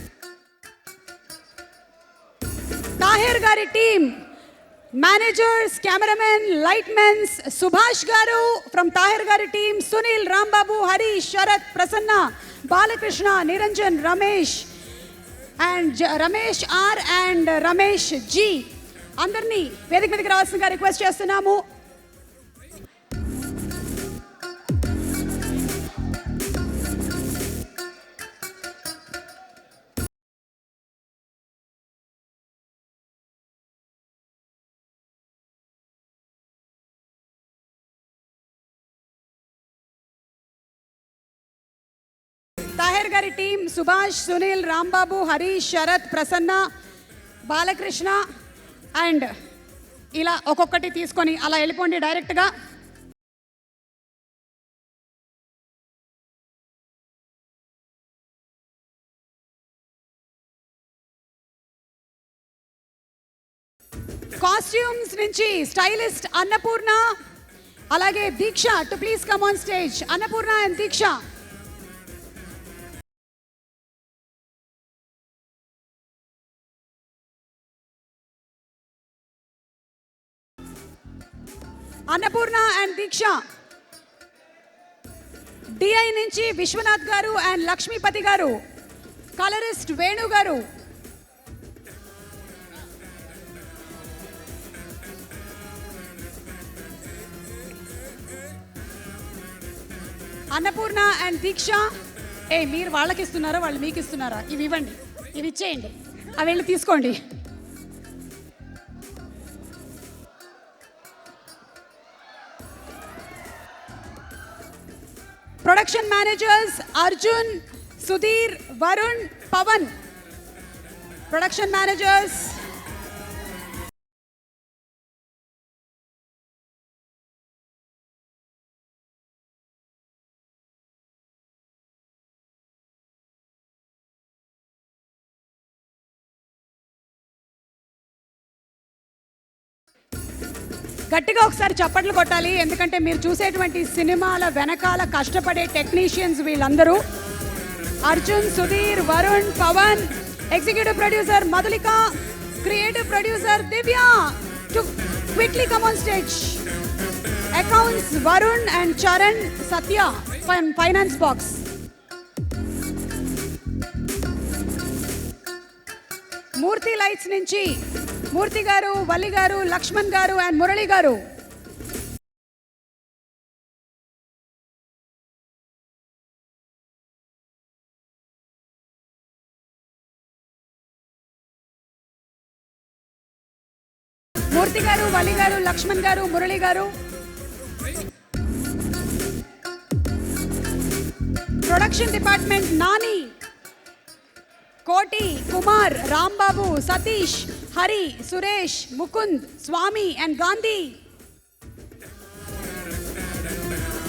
Tahir గారి team, managers, cameramen, lightmens, Subhash గారు ఫ్రమ్ తాహిర్ గారి team, Sunil, Rambabu, Harish, Sharath, Prasanna, Balakrishna, Niranjan, Ramesh and Ramesh R and Ramesh ji, అందరినీ వేదిక మీదకి రావాల్సిందిగా రిక్వెస్ట్ చేస్తున్నాము. తాహిర్ గారి టీం సుభాష్, సునీల్, రాంబాబు, హరీష్, శరత్, ప్రసన్న, బాలకృష్ణ అండ్ ఇలా ఒక్కొక్కటి తీసుకొని అలా వెళ్ళిపోండి డైరెక్ట్గా. కాస్ట్యూమ్స్ నుంచి స్టైలిస్ట్ అన్నపూర్ణ అలాగే Deeksha too please come on stage. Annapurna and Deeksha. Annapurna and Deeksha. DI నుంచి Vishwanath garu and Lakshmipathi garu. Colourist Venu garu. Annapurna and Deeksha. మీరు వాళ్ళకి ఇస్తున్నారా, వాళ్ళు మీకు ఇస్తున్నారా? ఇవి ఇవ్వండి, ఇవి ఇచ్చేయండి, అవి వెళ్ళి తీసుకోండి. Production managers Arjun, Sudheer, Varun, Pavan. Production managers. గట్టిగా ఒకసారి చప్పట్లు కొట్టాలి, ఎందుకంటే మీరు చూసేటువంటి సినిమాల వెనకాల కష్టపడే టెక్నీషియన్స్ వీళ్ళందరూ. Arjun, Sudheer, Varun, Pavan, executive producer Madhulika, creative producer Divya to quickly come on stage. Accounts Varun and Charan, Satya finance box. Murthy lights నుంచి మూర్తి గారు, వల్లి గారు, లక్ష్మణ్ గారు అండ్ మురళి గారు. మూర్తి గారు, వల్లి గారు, లక్ష్మణ్ గారు, మురళి గారు. Production department Nani, Koti, Kumar, Rambabu, Satish, Hari, Suresh, Mukund, Swamy and Gandhi.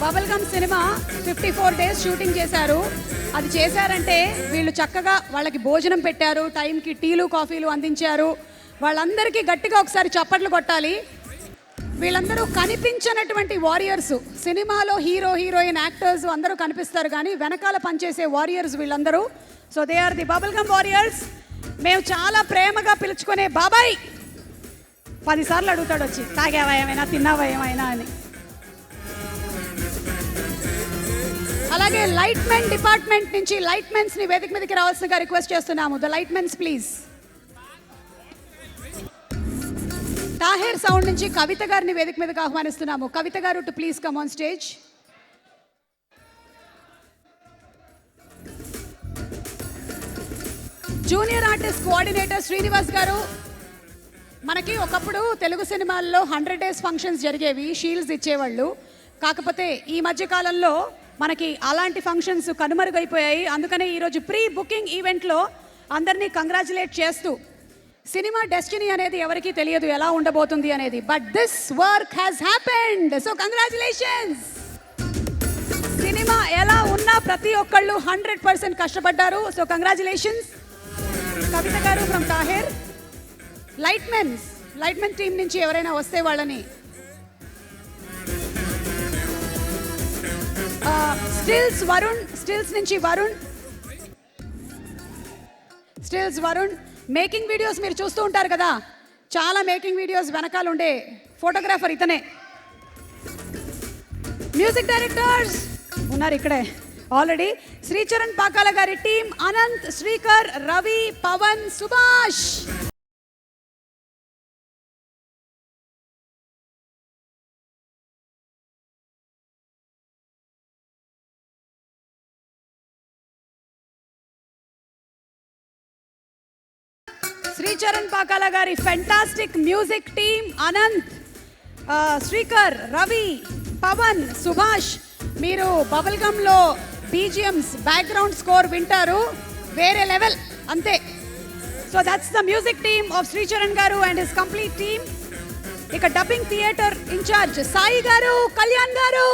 Bubble Gum cinema 54 days shooting చేశారు. అది చేశారంటే వీళ్ళు చక్కగా వాళ్ళకి భోజనం పెట్టారు, టైంకి టీలు కాఫీలు అందించారు. వాళ్ళందరికీ గట్టిగా ఒకసారి చప్పట్లు కొట్టాలి. వీళ్ళందరూ కనిపించినటువంటి వారియర్స్. సినిమాలో హీరో, హీరోయిన్, యాక్టర్స్ అందరూ కనిపిస్తారు, కానీ వెనకాల పనిచేసే వారియర్స్ వీళ్ళందరూ. So they are the bubble gum warriors. మేము చాలా ప్రేమగా పిలుచుకునే బాబాయ్ 10 సార్లు అడుగుతాడు వచ్చి, తాగావా ఏమైనా, తిన్నావా ఏమైనా అని. అలాగే లైట్మెన్ డిపార్ట్మెంట్ నుంచి లైట్మెన్స్ని వేదిక మీదకి రావాల్సిందిగా రిక్వెస్ట్ చేస్తున్నాము. The lightmens please. Tahir sound నుంచి కవిత గారిని వేదిక మీదకి ఆహ్వానిస్తున్నాము. Kavitha garu to please come on stage. Junior artist coordinator Srinivas garu. మనకి ఒకప్పుడు తెలుగు సినిమాల్లో 100 డేస్ ఫంక్షన్స్ జరిగేవి, షీల్డ్స్ ఇచ్చేవాళ్ళు. కాకపోతే ఈ మధ్య కాలంలో మనకి అలాంటి ఫంక్షన్స్ కనుమరుగైపోయాయి. అందుకనే ఈరోజు ప్రీ బుకింగ్ ఈవెంట్లో అందరినీ కంగ్రాచులేట్ చేస్తూ సినిమా డెస్టినీ అనేది ఎవరికీ తెలియదు ఎలా ఉండబోతుంది అనేది, but this work has happened. So congratulations. Cinema ఎలా ఉన్నా ప్రతి ఒక్కళ్ళు 100% కష్టపడ్డారు. So congratulations. కవిత గారు ఫ్రమ్ తాహేర్. లైట్మెన్ టీం నుంచి ఎవరైనా వస్తే వాళ్ళని. స్టిల్స్ నుంచి వరుణ్. మేకింగ్ వీడియోస్ మీరు చూస్తూ ఉంటారు కదా, చాలా మేకింగ్ వీడియోస్ వెనకాల ఉండే ఫోటోగ్రాఫర్ ఇతనే. మ్యూజిక్ డైరెక్టర్స్ ఉన్నారు ఇక్కడే ఆల్రెడీ. శ్రీచరణ్ పాకాల గారి టీం అనంత్, శ్రీకర్, రవి, పవన్, సుభాష్. శ్రీచరణ్ పాకాల గారి fantastic music team Anant, Srikar, Ravi, Pavan, Subhash. మీరు బబుల్ గమ్లో బీజిఎమ్స్ బ్యాక్గ్రౌండ్ స్కోర్ వింటారు, వేరే లెవెల్ అంతే. So that's the music team of Sricharan గారు అండ్ హిస్ కంప్లీట్ టీమ్. ఇక డబ్బింగ్ థియేటర్ ఇన్ఛార్జ్ సాయి గారు, కళ్యాణ్ గారు.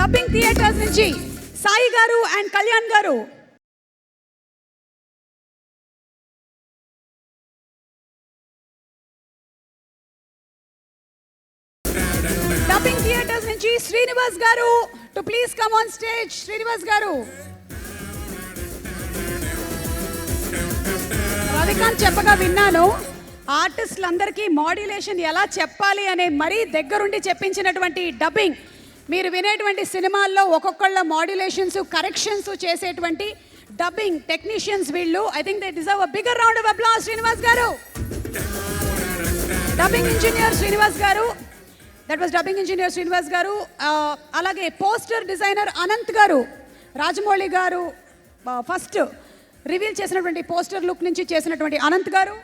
డబ్బింగ్ థియేటర్స్ నుంచి సాయి గారు అండ్ కళ్యాణ్ గారు. డబ్బింగ్ థియేటర్స్ నుంచి శ్రీనివాస్ గారు to please come on stage. Srinivas గారు. రవికాంత్ చెప్పగా విన్నాను, ఆర్టిస్టులందరికీ మాడ్యులేషన్ ఎలా చెప్పాలి అనే మరీ దగ్గరుండి చెప్పించినటువంటి డబ్బింగ్. మీరు వినేటువంటి సినిమాల్లో ఒక్కొక్కళ్ళ మాడ్యులేషన్స్, కరెక్షన్స్ చేసేటువంటి డబ్బింగ్ టెక్నీషియన్స్ వీళ్ళు. I think they deserve a bigger round of applause. Srinivas గారు. డబ్బింగ్ ఇంజనీర్ శ్రీనివాస్ గారు. That was dubbing engineer Srinivas గారు. అలాగే పోస్టర్ డిజైనర్ అనంత్ గారు. రాజమౌళి గారు ఫస్ట్ రివీల్ చేసినటువంటి పోస్టర్ లుక్ నుంచి చేసినటువంటి అనంత్ గారు.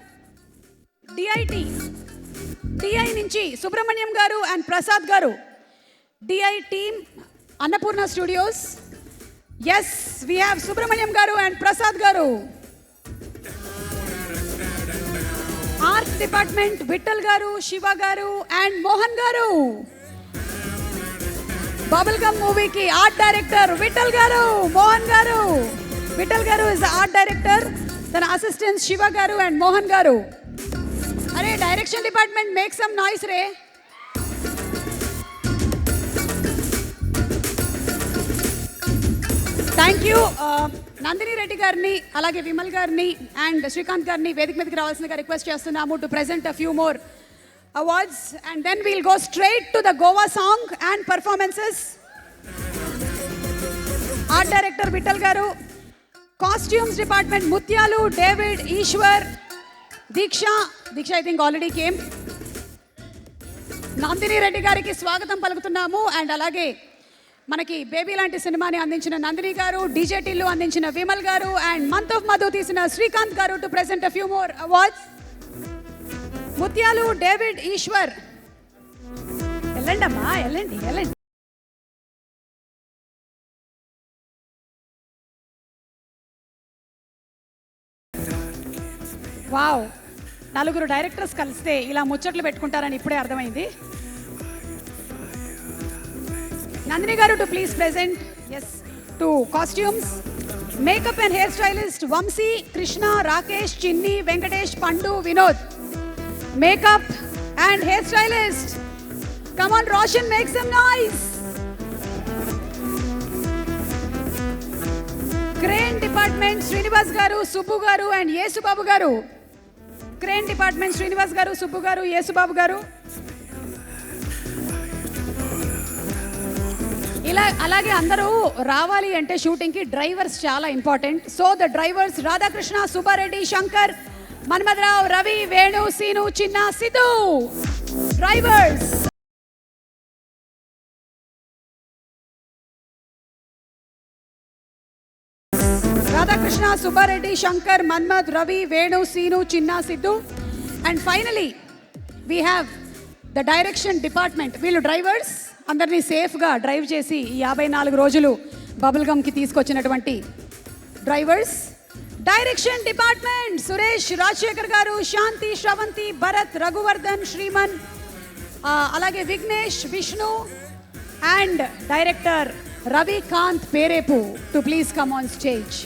డిఐ నుంచి సుబ్రహ్మణ్యం గారు అండ్ ప్రసాద్ గారు. DI team Annapurna studios. Yes, we have Subrahmanyam గారు అండ్ ప్రసాద్ గారు. ఆర్ట్ డిపార్ట్మెంట్ విఠల్ గారు, శివ గారు అండ్ మోహన్ గారు. బబుల్ గమ్ మూవీకి ఆర్ట్ డైరెక్టర్ విఠల్ గారు, మోహన్ గారు. విఠల్ గారు ఇస్ ఆర్ట్ డైరెక్టర్, తన అసిస్టెంట్స్ శివ గారు అండ్ మోహన్ గారు. అరే direction department make some noise ray. Thank you. Nandini Reddy గారిని, అలాగే విమల్ గారిని అండ్ శ్రీకాంత్ గారిని వేదిక మీదకి రావాల్సిందిగా రిక్వెస్ట్ చేస్తున్నాము to present a few more awards and then we'll go straight to the Goa song and performances. Art director Vithal గారు. Costumes department Mutyalu, David, Eshwar, Deeksha I think already came. Nandini Reddy గారికి స్వాగతం పలుకుతున్నాము. అండ్ అలాగే మనకి బేబీ లాంటి సినిమాని అందించిన నందిని గారు, డీజే టిల్లు అందించిన విమల్ గారు అండ్ మంత్ ఆఫ్ మధు తీసిన శ్రీకాంత్ గారు to present a few more awards. ముత్యాలు, డేవిడ్, ఈశ్వర్. వెళ్ళండి అమ్మా, వెళ్ళండి. వావ్, నలుగురు డైరెక్టర్స్ కలిస్తే ఇలా ముచ్చట్లు పెట్టుకుంటారని ఇప్పుడే అర్థమైంది. నందిని గారు to please present to costumes. Makeup and hair stylist Vamsi, Krishna, Rakesh, Chinni, Venkatesh, Pandu, Vinod. Makeup and hair stylist. Come on Roshan, make some noise. Crane department Srinivas గారు, సుబ్బు గారు అండ్ యేసుబాబు గారు. క్రేన్ డిపార్ట్మెంట్ శ్రీనివాస్ గారు, సుబ్బు గారు, యేసుబాబు గారు. ఇలా అలాగే అందరూ రావాలి అంటే షూటింగ్కి డ్రైవర్స్ చాలా important. So the drivers Radhakrishna, Subbareddy, Shankar, Manmatharao, Ravi, Venu, Seenu, Chinna, Siddhu. Drivers. Radhakrishna, Subbareddy, Shankar, Manmath, Ravi, Venu, Seenu, Chinna, Siddhu. And finally we have the direction department. వీళ్ళు డ్రైవర్స్, అందరినీ సేఫ్గా డ్రైవ్ చేసి ఈ 54 రోజులు బబుల్ గమ్కి తీసుకొచ్చినటువంటి drivers. Direction department Suresh Rajasekhar garu, Shanti, Sravanthi, Bharat, Raghuvardhan, Sriman, అలాగే Vignesh, Vishnu and director Ravikanth Perepu to please come on stage.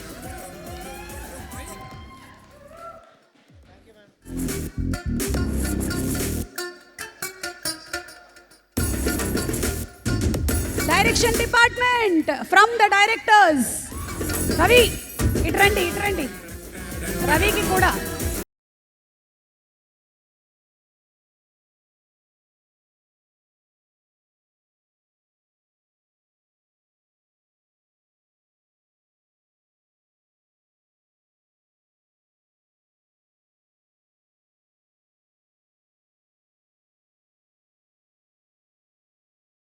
Direction department from the directors Ravi, ఇటు రండి రవికి కూడా.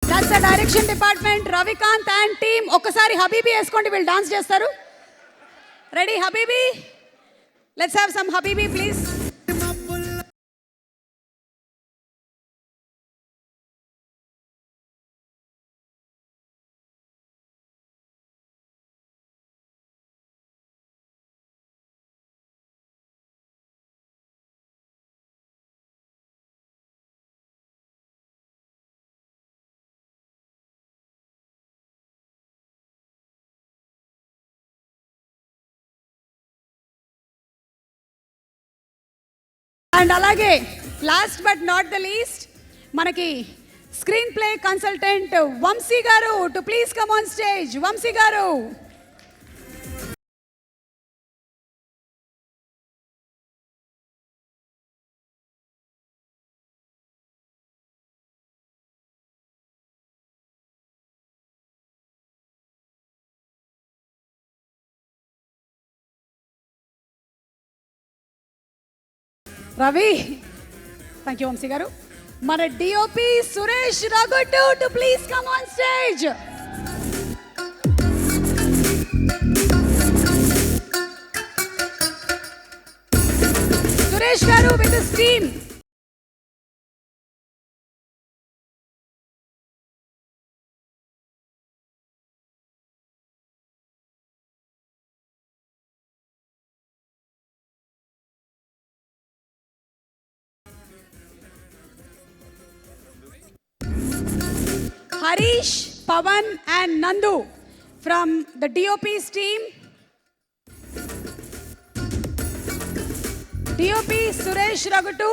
That's the direction department, Ravikant and team. ఒక్కసారి హబీబీ వేసుకోండి, వీళ్ళు డాన్స్ చేస్తారు. రెడీ హబీబీ? లెట్స్ హ్యావ్ సమ్ హబీబీ ప్లీజ్. అండ్ అలాగే last but not the least మనకి screenplay consultant Vamsi garu to please come on stage. Vamsi garu. Ravi, thank you Vamsi garu. మన DOP Suresh Ragutu to please come on stage. Suresh garu with his team. Harish, Pavan and Nandu from the DOP's team. DOP Suresh Ragutu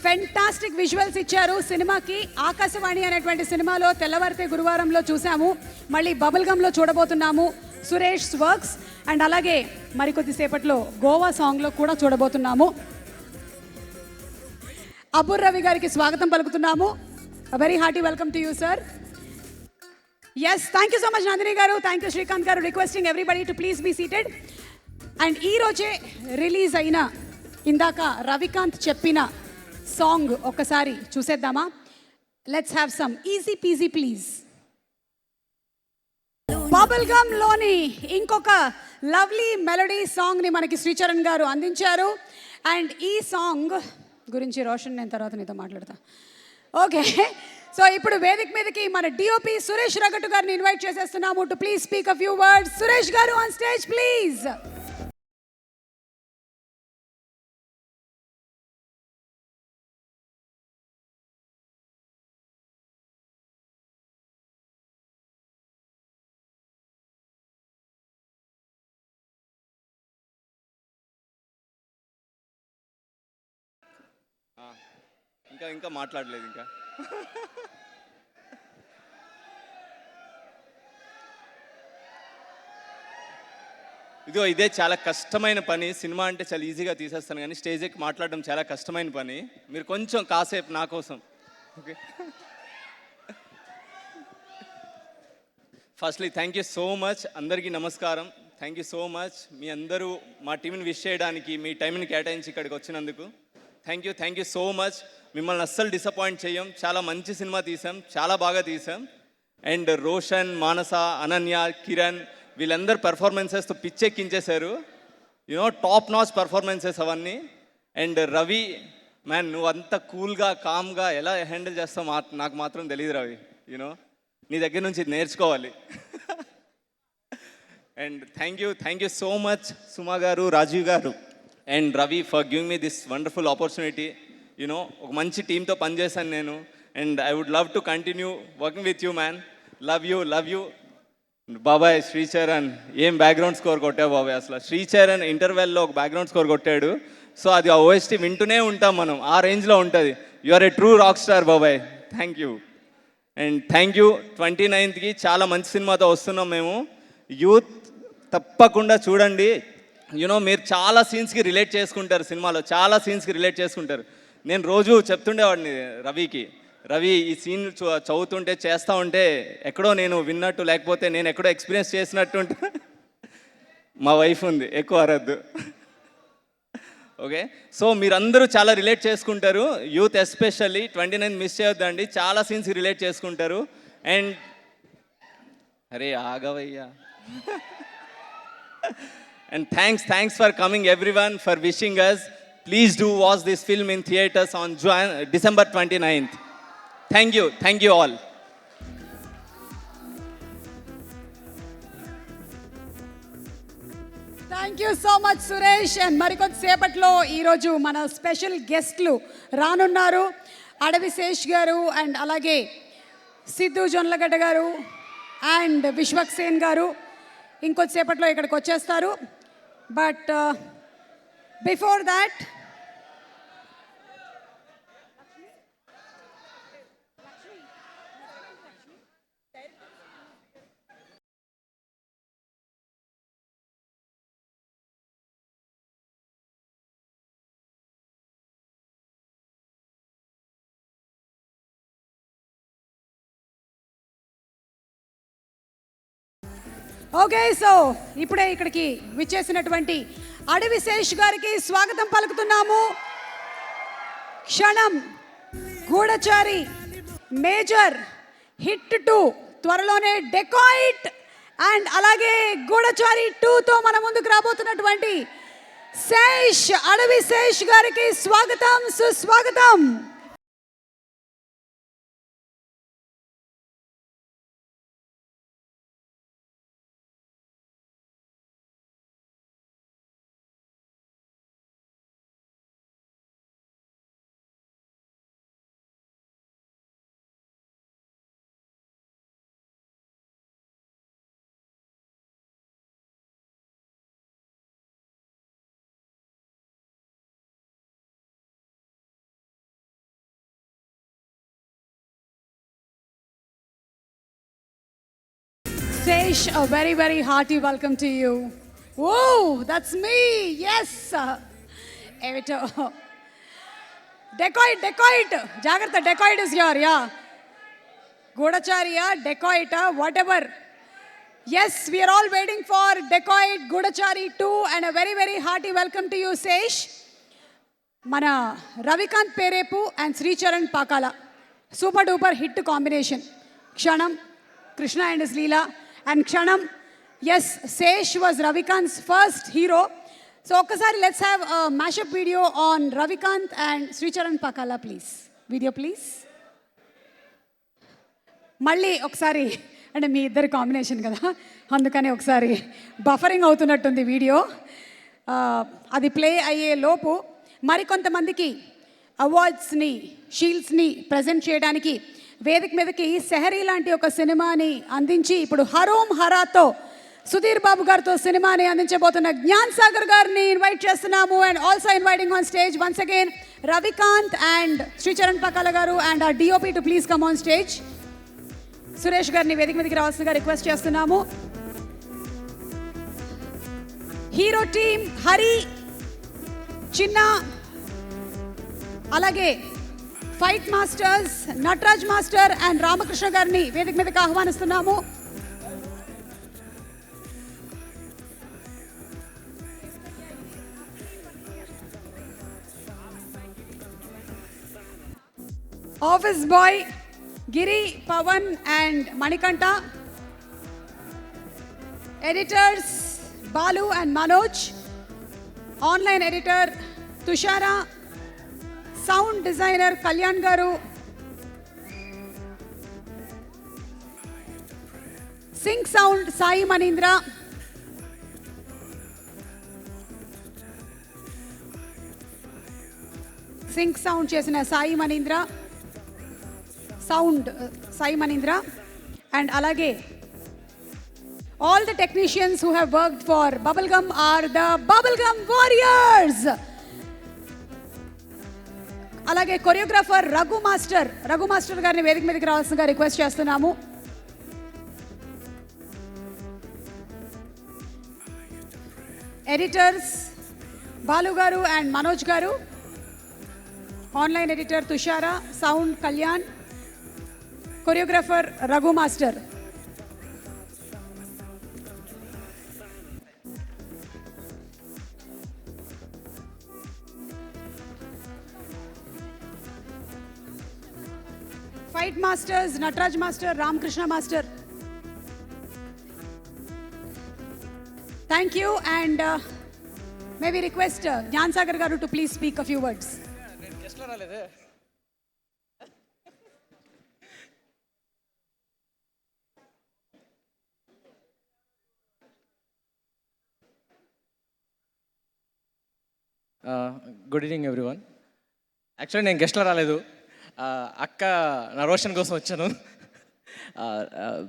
fantastic visuals ఇచ్చారు సినిమాకి. ఆకాశవాణి అనేటువంటి సినిమాలో తెల్లవారితే గురువారంలో చూసాము, మళ్ళీ బబుల్ గమ్లో చూడబోతున్నాము సురేష్ వర్క్స్. అండ్ అలాగే మరికొద్ది సేపట్లో గోవా సాంగ్లో కూడా చూడబోతున్నాము. అబుర్ రవి గారికి స్వాగతం పలుకుతున్నాము. A very hearty welcome to you, sir. Yes, thank you so much, Nandini garu. Thank you, Srikanth garu. Requesting everybody to please be seated. And ee roje release aina indaka Ravikant cheppina song okkasari chuseddama. Let's have some easy peasy please. Bubble gum loni inkoka lovely melody song ni manaki Sri Charan garu andincharu. And ee song gurinchi Roshan నేను తర్వాత నీతో మాట్లాడతా. ఓకే, సో ఇప్పుడు వేదిక మీదకి మన డిఓపి సురేష్ రఘుటు గారిని ఇన్వైట్ చేసేస్తున్నాము to please speak a few words. Suresh garu on stage please. ఇంకా మాట్లాడలేదు ఇంకా. ఇదే చాలా కష్టమైన పని. సినిమా అంటే చాలా ఈజీగా తీసేస్తాను, కానీ స్టేజ్ ఎక్కి మాట్లాడడం చాలా కష్టమైన పని. మీరు కొంచెం కాసేపు నా కోసం. Okay, firstly thank you so much. అందరికీ నమస్కారం. Thank you so much. మీ అందరూ మా టీంని విష్ చేయడానికి మీ టైంని కేటాయించి ఇక్కడికి వచ్చినందుకు థ్యాంక్ యూ సో మచ్. మిమ్మల్ని అస్సలు డిసప్పాయింట్ చేయం. చాలా మంచి సినిమా తీసాం, చాలా బాగా తీసాం. అండ్ రోషన్, మానస, అనన్య, కిరణ్ వీళ్ళందరూ పెర్ఫార్మెన్సెస్తో పిచ్చెక్కించేశారు. యూనో టాప్ నాచ్ పెర్ఫార్మెన్సెస్ అవన్నీ. అండ్ రవి మ్యాన్, నువ్వు అంత కూల్గా కామ్గా ఎలా హ్యాండిల్ చేస్తావు నాకు మాత్రం తెలియదు రవి. యూనో నీ దగ్గర నుంచి నేర్చుకోవాలి. And thank you so much Suma garu, Rajeev garu and Ravi for giving me this wonderful opportunity. You know ఒక మంచి టీంతో పనిచేశాను నేను, and I would love to continue working with you man. Love you బాబాయ్. శ్రీచరణ్ ఏం బ్యాక్గ్రౌండ్ స్కోర్ కొట్టావు బాబాయ్. అసలు శ్రీచరణ్ ఇంటర్వెల్లో ఒక బ్యాక్గ్రౌండ్ స్కోర్ కొట్టాడు. సో అది ఆ ఓఎస్టీ వింటూనే ఉంటాం మనం, ఆ రేంజ్లో ఉంటుంది. You are a true rock star బాబాయ్. Thank you. And thank you. 29th చాలా మంచి సినిమాతో వస్తున్నాం మేము. యూత్ తప్పకుండా చూడండి. యూనో మీరు చాలా సీన్స్కి రిలేట్ చేసుకుంటారు సినిమాలో, చాలా సీన్స్కి రిలేట్ చేసుకుంటారు. నేను రోజు చెప్తుండేవాడిని రవి ఈ సీన్ చదువుతుంటే చేస్తూ ఉంటే ఎక్కడో నేను విన్నట్టు, లేకపోతే నేను ఎక్కడో ఎక్స్పీరియన్స్ చేసినట్టు మా వైఫ్ ఉంది, ఎక్కువ అరద్దు. ఓకే, సో మీరందరూ చాలా రిలేట్ చేసుకుంటారు. యూత్ ఎస్పెషల్లీ 29 మిస్ చేయొద్దండి, చాలా సీన్స్ రిలేట్ చేసుకుంటారు. అండ్ అరే ఆగవయ్యా. And thanks for coming everyone, for wishing us. Please do watch this film in theatres on December 29th. Thank you all. Thank you so much Suresh. And మరికొద్దిసేపట్లో ఈరోజు మన స్పెషల్ గెస్ట్లు రానున్నారు. అడవి శేష్ గారు అండ్ అలాగే సిద్ధు జొన్లగడ్డ గారు అండ్ విశ్వక్సేన్ గారు ఇంకొద్దిసేపట్లో ఇక్కడికి వచ్చేస్తారు. But before that okay, so ఇప్పుడే ఇక్కడికి విచ్చేసినటువంటి అడవి శేష్ గారికి స్వాగతం పలుకుతున్నాము. క్షణం, గూఢచారి, మేజర్, హిట్ 2, త్వరలోనే డెకాయిట్ అండ్ అలాగే గూఢచారి 2తో మన ముందుకు రాబోతున్నటువంటి శేష్, అడవి శేష్ గారికి స్వాగతం, సుస్వాగతం. Sesh, a very, very hearty welcome to you. Oh, that's me. Yes. Evito. Decoit. Jagrata, decoit is here, yeah. Gudachariya, decoit, whatever. Yes, we are all waiting for decoit, Gudachari 2, and a very, very hearty welcome to you, Sesh. Mana Ravikant Perepu and Sri Charan Pakala. Super duper hit combination. Kshanam, Krishna and his Leela. And Kshanam, yes, Sesh was Ravikant's first hero. So, Okasari, let's have a mashup video on Ravikant and Sri Charan Pakala, please. Video, please. Malli, Okasari, and me iddari combination kada. Andukane Okasari buffering avutunnattundi video. Adi play ayye lopu marikontamandiki awards ని, షీల్డ్స్ ని ప్రెజెంట్ చేయడానికి వేదిక మీదకి సెహరీ లాంటి ఒక సినిమాని అందించి ఇప్పుడు హరోం హరాతో సుధీర్ బాబు గారితో సినిమాని అందించబోతున్న జ్ఞాన్ సాగర్ గారిని ఇన్వైట్ చేస్తున్నాము. And also inviting on stage once again Ravikanth and Sricharan Pakala garu and ఆ DOP to please come on stage. Suresh గారిని వేదిక మీదకి రావాల్సిందిగా రిక్వెస్ట్ చేస్తున్నాము. హీరో టీమ్ హరి, చిన్న, అలాగే fight masters Nataraj master and Ramakrishna గారిని వేదిక మీదకి ఆహ్వానిస్తున్నాము. Office boy Giri, Pavan and Manikanta. Editors Balu and Manoj. Online editor Tushara. Sound designer Kalyan garu. Sync sound Sai Manindra. Sync sound చేసిన సాయి మనీంద్ర, సౌండ్ సాయి మనీంద్ర, అండ్ అలాగే all the technicians who have worked for Bubblegum are the Bubblegum Warriors. అలాగే కొరియోగ్రాఫర్ రఘు మాస్టర్ గారిని వేదిక మీదకి రావాల్సిందిగా రిక్వెస్ట్ చేస్తున్నాము. ఎడిటర్స్ బాలు గారు and Manoj garu, online editor Tushara, sound Kalyan, choreographer Raghu master. Fight masters Nataraj master, Ramakrishna master. Thank you and may we request Gnan Sagar garu to please speak a few words. Good evening everyone. Actually నేను గెస్ట్లో రాలేదు, అక్క నా రోషన్ కోసం వచ్చాను.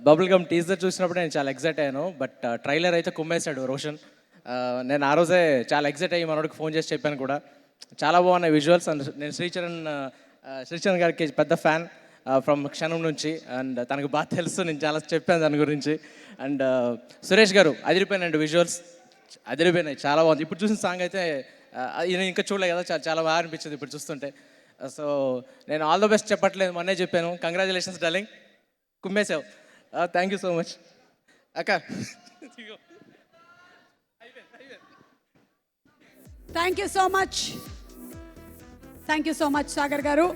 బబుల్ గమ్ టీజర్ చూసినప్పుడు నేను చాలా ఎక్సైట్ అయ్యాను, బట్ ట్రైలర్ అయితే కుమ్మేశాడు రోషన్. నేను ఆ రోజే చాలా ఎక్సైట్ అయ్యి మనోడికి ఫోన్ చేసి చెప్పాను కూడా. చాలా బాగున్నాయి విజువల్స్. అండ్ నేను శ్రీచరణ్ గారికి పెద్ద ఫ్యాన్ ఫ్రమ్ క్షణం నుంచి, అండ్ తనకు బాగా తెలుసు, నేను చాలా చెప్పాను దాని గురించి. అండ్ సురేష్ గారు అదిరిపోయినాయండి విజువల్స్, అదిరిపోయినాయి, చాలా బాగుంది. ఇప్పుడు చూసిన సాంగ్ అయితే నేను ఇంకా చూడలేదు కదా, చాలా బాగా అనిపించింది ఇప్పుడు చూస్తుంటే. సో నేను ఆల్ ద బెస్ట్ చెప్పట్లేదు, మొన్నే చెప్పాను. కంగ్రాచులేషన్స్ డార్లింగ్, కుమ్మేసావు. థ్యాంక్ యూ సో మచ్ అక్క. Thank you so much, thank you so much Sagar garu.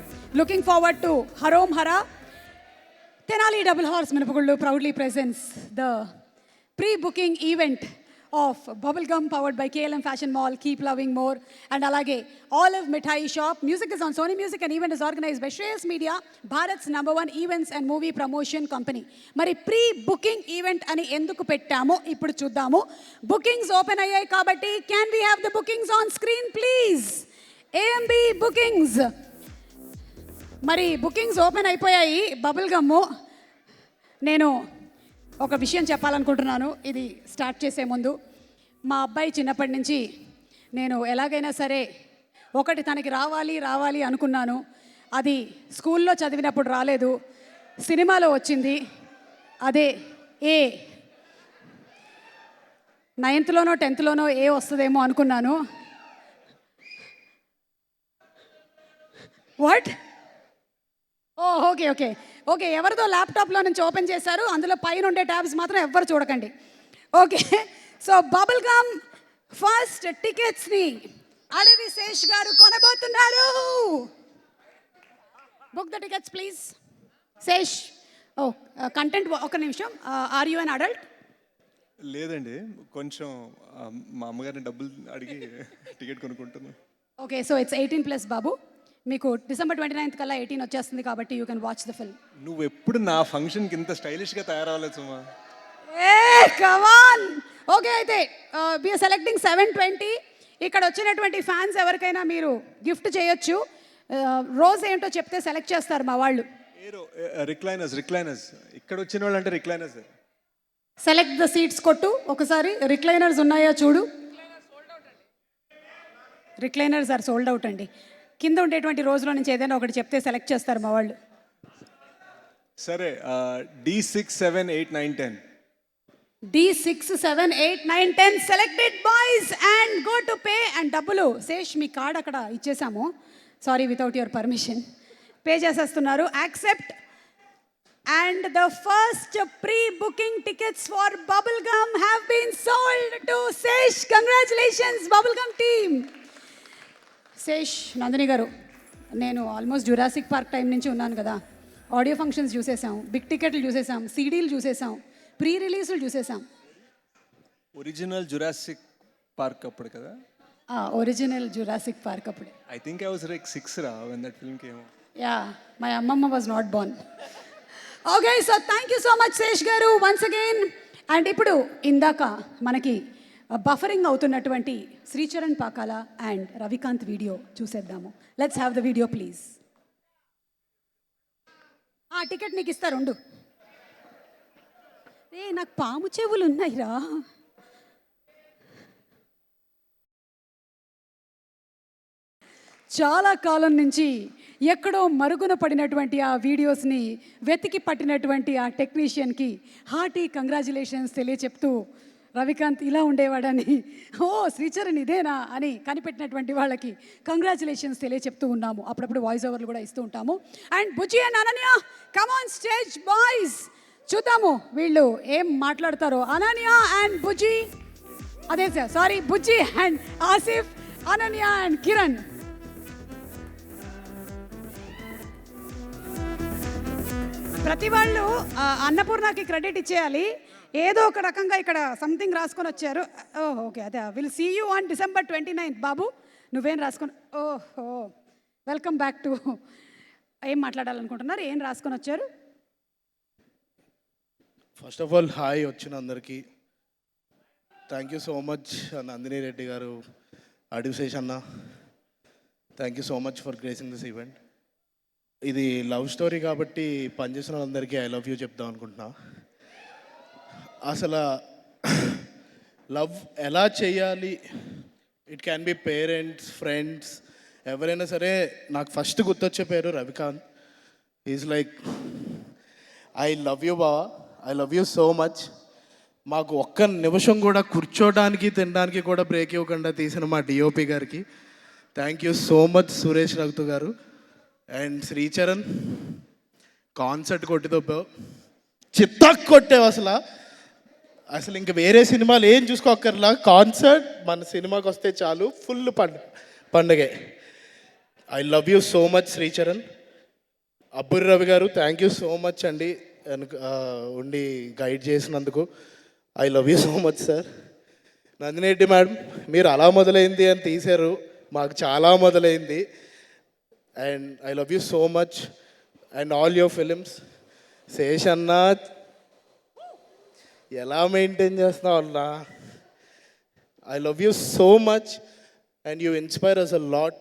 Looking forward to Harom Hara. Tenali double horse మినపగుళ్ళు proudly presents the pre-booking event of Bubblegum powered by KLM Fashion Mall, Keep Loving More, and alage Olive Mithai Shop. Music is on Sony Music and event is organized by Shreyas Media, Bharat's #1 events and movie promotion company. Mari pre-booking event ani enduku pettamo ippudu chuddamo. Bookings open ayyayi kabatti can we have the bookings on screen please? AMB bookings. Mari bookings open అయిపోయాయి. Bubblegum నేను ఒక విషయం చెప్పాలనుకుంటున్నాను ఇది స్టార్ట్ చేసే ముందు. మా అబ్బాయి చిన్నప్పటి నుంచి నేను ఎలాగైనా సరే ఒకటి తనకి రావాలి అనుకున్నాను. అది స్కూల్లో చదివినప్పుడు రాలేదు, సినిమాలో వచ్చింది. అదే ఏ 9th-లోనో 10th-లోనో ఏ వస్తుందేమో అనుకున్నాను. వాట్? ఓకే ఎవరిదో ల్యాప్టాప్లో నుంచి ఓపెన్ చేశారు, అందులో పైన ఉండే ట్యాబ్స్ మాత్రం ఎవ్వరు చూడకండి. ఓకే, సో Bubblegum ఫస్ట్ టికెట్స్ని అడవి శేష్ గారు కొనబోతున్నారు. Book the tickets please Sesh. Content ఒక నిమిషం. Are you an adult? లేదండి, కొంచెం మా అమ్మగారిని డబ్బులు అడిగి టికెట్ కొనుక్కుంటున్నాను. ఓకే, సో ఇట్స్ 18+ బాబు. మీకు December 29th కల్లా 18 వచ్చేస్తుంది కాబట్టి you can watch the film. నువ్వు ఎప్పుడు నా ఫంక్షన్కి ఇంత స్టైలిష్గా తయారవ్వలేదు సుమా. కమాన్. ఓకే, అయితే వీఆర్ సెలెక్టింగ్ 720. ఇక్కడ వచ్చినటువంటి ఫ్యాన్స్ ఎవరికైనా మీరు గిఫ్ట్ చేయొచ్చు. రోజ్ ఏంటో చెప్తే సెలెక్ట్ చేస్తారు మా వాళ్ళు. రిక్లైనర్స్ ఇక్కడ వచ్చిన వాళ్ళు అంటే రిక్లైనర్స్. సెలెక్ట్ ద సీట్స్ కొట్టు ఒకసారి. రిక్లైనర్స్ ఉన్నాయా చూడు. రిక్లైనర్స్ ఆర్ సోల్డ్ అవుట్ అండి. కింద ఉండేటువంటి రోజులో నుంచి ఏదైనా ఒకటి చెప్తే సెలెక్ట్ చేస్తారు మా వాళ్ళు. సరే, D6, 7, 8, 9, 10. D6, 7, 8, 9, 10 selected boys and go to pay. And డబ్బులు శేష్ మీ కార్డ్ అక్కడ ఇచ్చేసాము, sorry without your permission. Pay చేసేస్తున్నారు. Accept. And the first pre-booking tickets for Bubblegum have been sold to Sesh. Congratulations Bubblegum team. Sesh, Nandini garu, నేను ఆల్మోస్ట్ జురాసిక్ పార్క్ టైం నుంచి ఉన్నాను కదా. ఆడియో ఫంక్షన్స్ చూసేసాం, బిగ్ టికెట్లు చూసేసాం, సీడీలు చూసేసాం, ప్రీ రిలీజ్లు చూసేసాం. ఒరిజినల్ జురాసిక్ పార్క్ అప్పుడు కదా? ఒరిజినల్ జురాసిక్ పార్క్ అప్పుడే. I think I was like 6 when that film came out. Yeah, my అమ్మమ్మ was not born. Okay, so thank you so much Sesh garu once again. And ఇప్పుడు ఇందాక మనకి బఫరింగ్ అవుతున్నటువంటి శ్రీచరణ్ పాకాల అండ్ రవికాంత్ వీడియో చూసేద్దాము. Let's have the video please. ఆ టికెట్ నీకు ఇస్తారు ఉండు. నాకు పాము చెవులు ఉన్నాయిరా. చాలా కాలం నుంచి ఎక్కడో మరుగున పడినటువంటి ఆ వీడియోస్ని వెతికి పట్టినటువంటి ఆ టెక్నీషియన్కి హార్టీ కంగ్రాచులేషన్స్ తెలియచెప్తూ రవికాంత్ ఇలా ఉండేవాడని, ఓ శ్రీచరణ్ ఇదేనా అని కనిపెట్టినటువంటి వాళ్ళకి కంగ్రాచులేషన్స్ తెలియచెప్తూ ఉన్నాము. అప్పుడప్పుడు వాయిస్ ఓవర్లు కూడా ఇస్తూ ఉంటాము. And Bujji and Ananya, come on stage boys. చూద్దాము వీళ్ళు ఏం మాట్లాడతారో. అనన్య అండ్ బుజ్జి, అదే sir sorry, Bujji and Asif, Ananya and Kiran. ప్రతి వాళ్ళు అన్నపూర్ణకి క్రెడిట్ ఇచ్చేయాలి. ఏదో ఒక రకంగా ఇక్కడ సంథింగ్ రాసుకొని వచ్చారు. ఓకే, అదే will see you on December 29th. బాబు నువ్వేం రాసుకొని, ఓహో వెల్కమ్ బ్యాక్ టు. ఏం మాట్లాడాలనుకుంటున్నారు, ఏం రాసుకొని వచ్చారు? ఫస్ట్ ఆఫ్ ఆల్ హాయ్ వచ్చిన అందరికీ thank you so much. Nandini Reddy గారు, అడివిశేష్ అన్న, thank you so much for gracing this event. ఇది లవ్ స్టోరీ కాబట్టి పనిచేసిన వాళ్ళందరికీ ఐ లవ్ యూ చెప్దాం అనుకుంటున్నా. అసలు లవ్ ఎలా చేయాలి, it can be parents, friends, ఎవరైనా సరే. నాకు ఫస్ట్ గుర్తొచ్చే పేరు Ravikanth. Is like I love you బావా, I love you so much. మాకు ఒక్క నిమిషం కూడా కూర్చోడానికి తినడానికి కూడా బ్రేక్ ఇవ్వకుండా తీసిన మా డిఓపి గారికి thank you so much. Suresh Ragutu garu and Sricharan, concert కొట్టిదొబ్బావు, చిత్తా కొట్టావు. అసలు ఇంక వేరే సినిమాలు ఏం చూసుకోక్కర్లా, కాన్సర్ట్ మన సినిమాకి వస్తే చాలు, ఫుల్ పండగే. I love you so much Sricharan. Abbur Ravi గారు, థ్యాంక్ యూ సో మచ్ అండి ఉండి గైడ్ చేసినందుకు. I love you so much sir. Nandini Reddy madam, మీరు అలా మొదలైంది అని తీశారు, మాకు చాలా మొదలైంది. And I love you so much and all your films. Sesh అన్న, ఎలా మెయింటైన్ చేస్తున్నావు అన్నా, I love you so much and you inspire us a lot.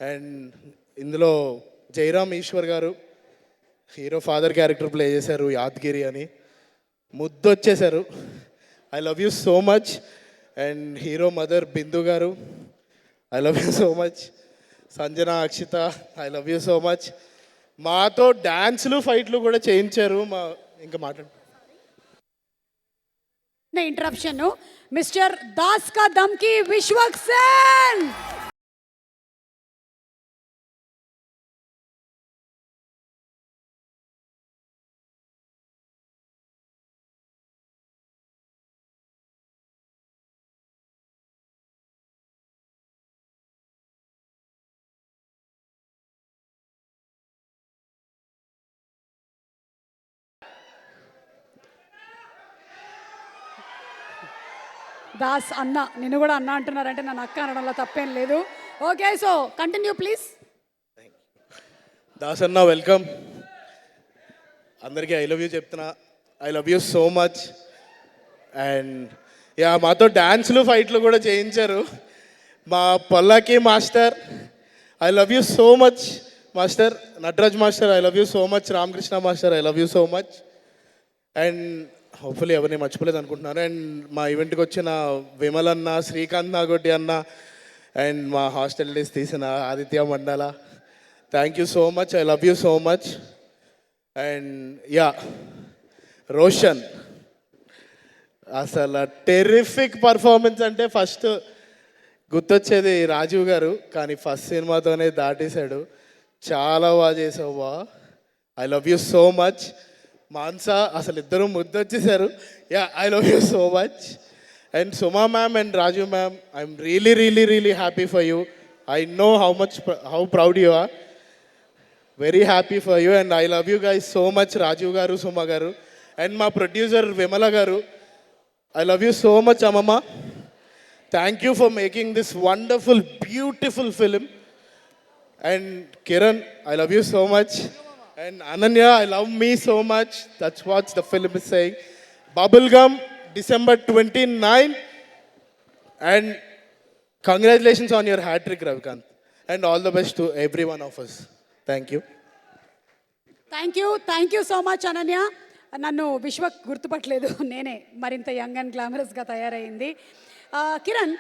And ఇందులో జయరామ్ ఈశ్వర్ గారు హీరో ఫాదర్ క్యారెక్టర్ ప్లే చేశారు, యాద్గిరి అని, ముద్దు వచ్చేశారు. I love you so much. And hero mother Bindu garu, I love you so much. Sanjana, Akshitha, I love you so much. మాతో డ్యాన్స్లు ఫైట్లు కూడా చేయించారు. ఇంకా మాట్లాడు ఇంటరప్షన్. మిస్టర్ దాస్ కా దమ్కి విశ్వక్సేన్. దాస్ అన్న, నిన్ను కూడా అన్న అంటున్నారంటే నన్ను అక్క అనడంలో తప్పేం లేదు. Okay, so continue please. Das అన్న వెల్కమ్. అందరికీ ఐ లవ్ యూ చెప్తున్నా. I love you so much. And yeah, మాతో డ్యాన్స్లు ఫైట్లు కూడా చేయించారు మా పల్లకి master. I love you so much master. Nataraj master, I love you so much. Ramakrishna master, I love you so much. And hopefully ఎవరిని మర్చిపోలేదు అనుకుంటున్నాను. అండ్ మా ఈవెంట్కి వచ్చిన విమల్ అన్న, శ్రీకాంత్ నాగోటి అన్న, అండ్ మా హాస్టల్ డేస్ తీసిన ఆదిత్య మండల, thank you so much. I love you so much. And yeah, Roshan, అసలు టెర్రిఫిక్ పర్ఫార్మెన్స్. అంటే ఫస్ట్ గుర్తొచ్చేది రాజీవ్ గారు, కానీ ఫస్ట్ సినిమాతోనే దాటేశాడు. చాలా బాగా చేసావు బా. I love you so much. Mansa, అసలు ఇద్దరు ముద్దొచ్చేసారు. Yeah, I love you so much. And Suma ma'am and Raju ma'am, I'm really really really happy for you. I know how proud you are. Very happy for you and I love you guys so much. Rajeev garu, Suma garu, and మా producer Vimala garu, I love you so much అమ్మమ్మ. Thank you for making this wonderful beautiful film. And Kiran, I love you so much. And Ananya, I love me so much. That's what the film is saying. Bubblegum, December 29. And congratulations on your hat trick, Ravikant. And all the best to every one of us. Thank you. Thank you so much Ananya. నన్ను విశ్వ గుర్తుపట్టలేదు, నేనే మరింత యంగ్ అండ్ గ్లామరస్గా తయారైంది. కిరణ్,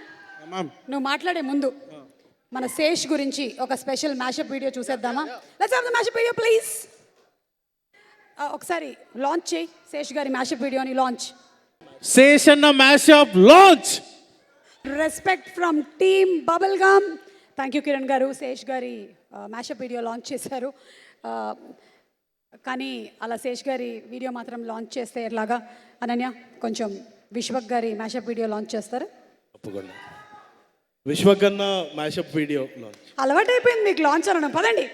నువ్వు మాట్లాడే ముందు మన శేష్ గురించి ఒక స్పెషల్ మ్యాషప్ వీడియో చూసేద్దామా? Let's have the mashup video please. ఒకసారి లాంచ్ చేయి శేష్ గారి మ్యాషప్ వీడియోని. లాంచ్. శేష్ అన్న mashup launch. Respect from team bubble gum. Thank you Kiran గారు, శేష్ గారి మ్యాషప్ వీడియో లాంచ్ చేశారు. కానీ అలా శేష్ గారి వీడియో మాత్రం లాంచ్ చేస్తే ఎలాగా? అనన్య, కొంచెం విశ్వక్ గారి మ్యాషప్ వీడియో లాంచ్ చేస్తారు? తప్పకుండా. విశ్వకన్న మ్యాషప్ వీడియో లాంచ్. అలవాటైపోయింది మీకు లాంచ్ అనడం. పదండి.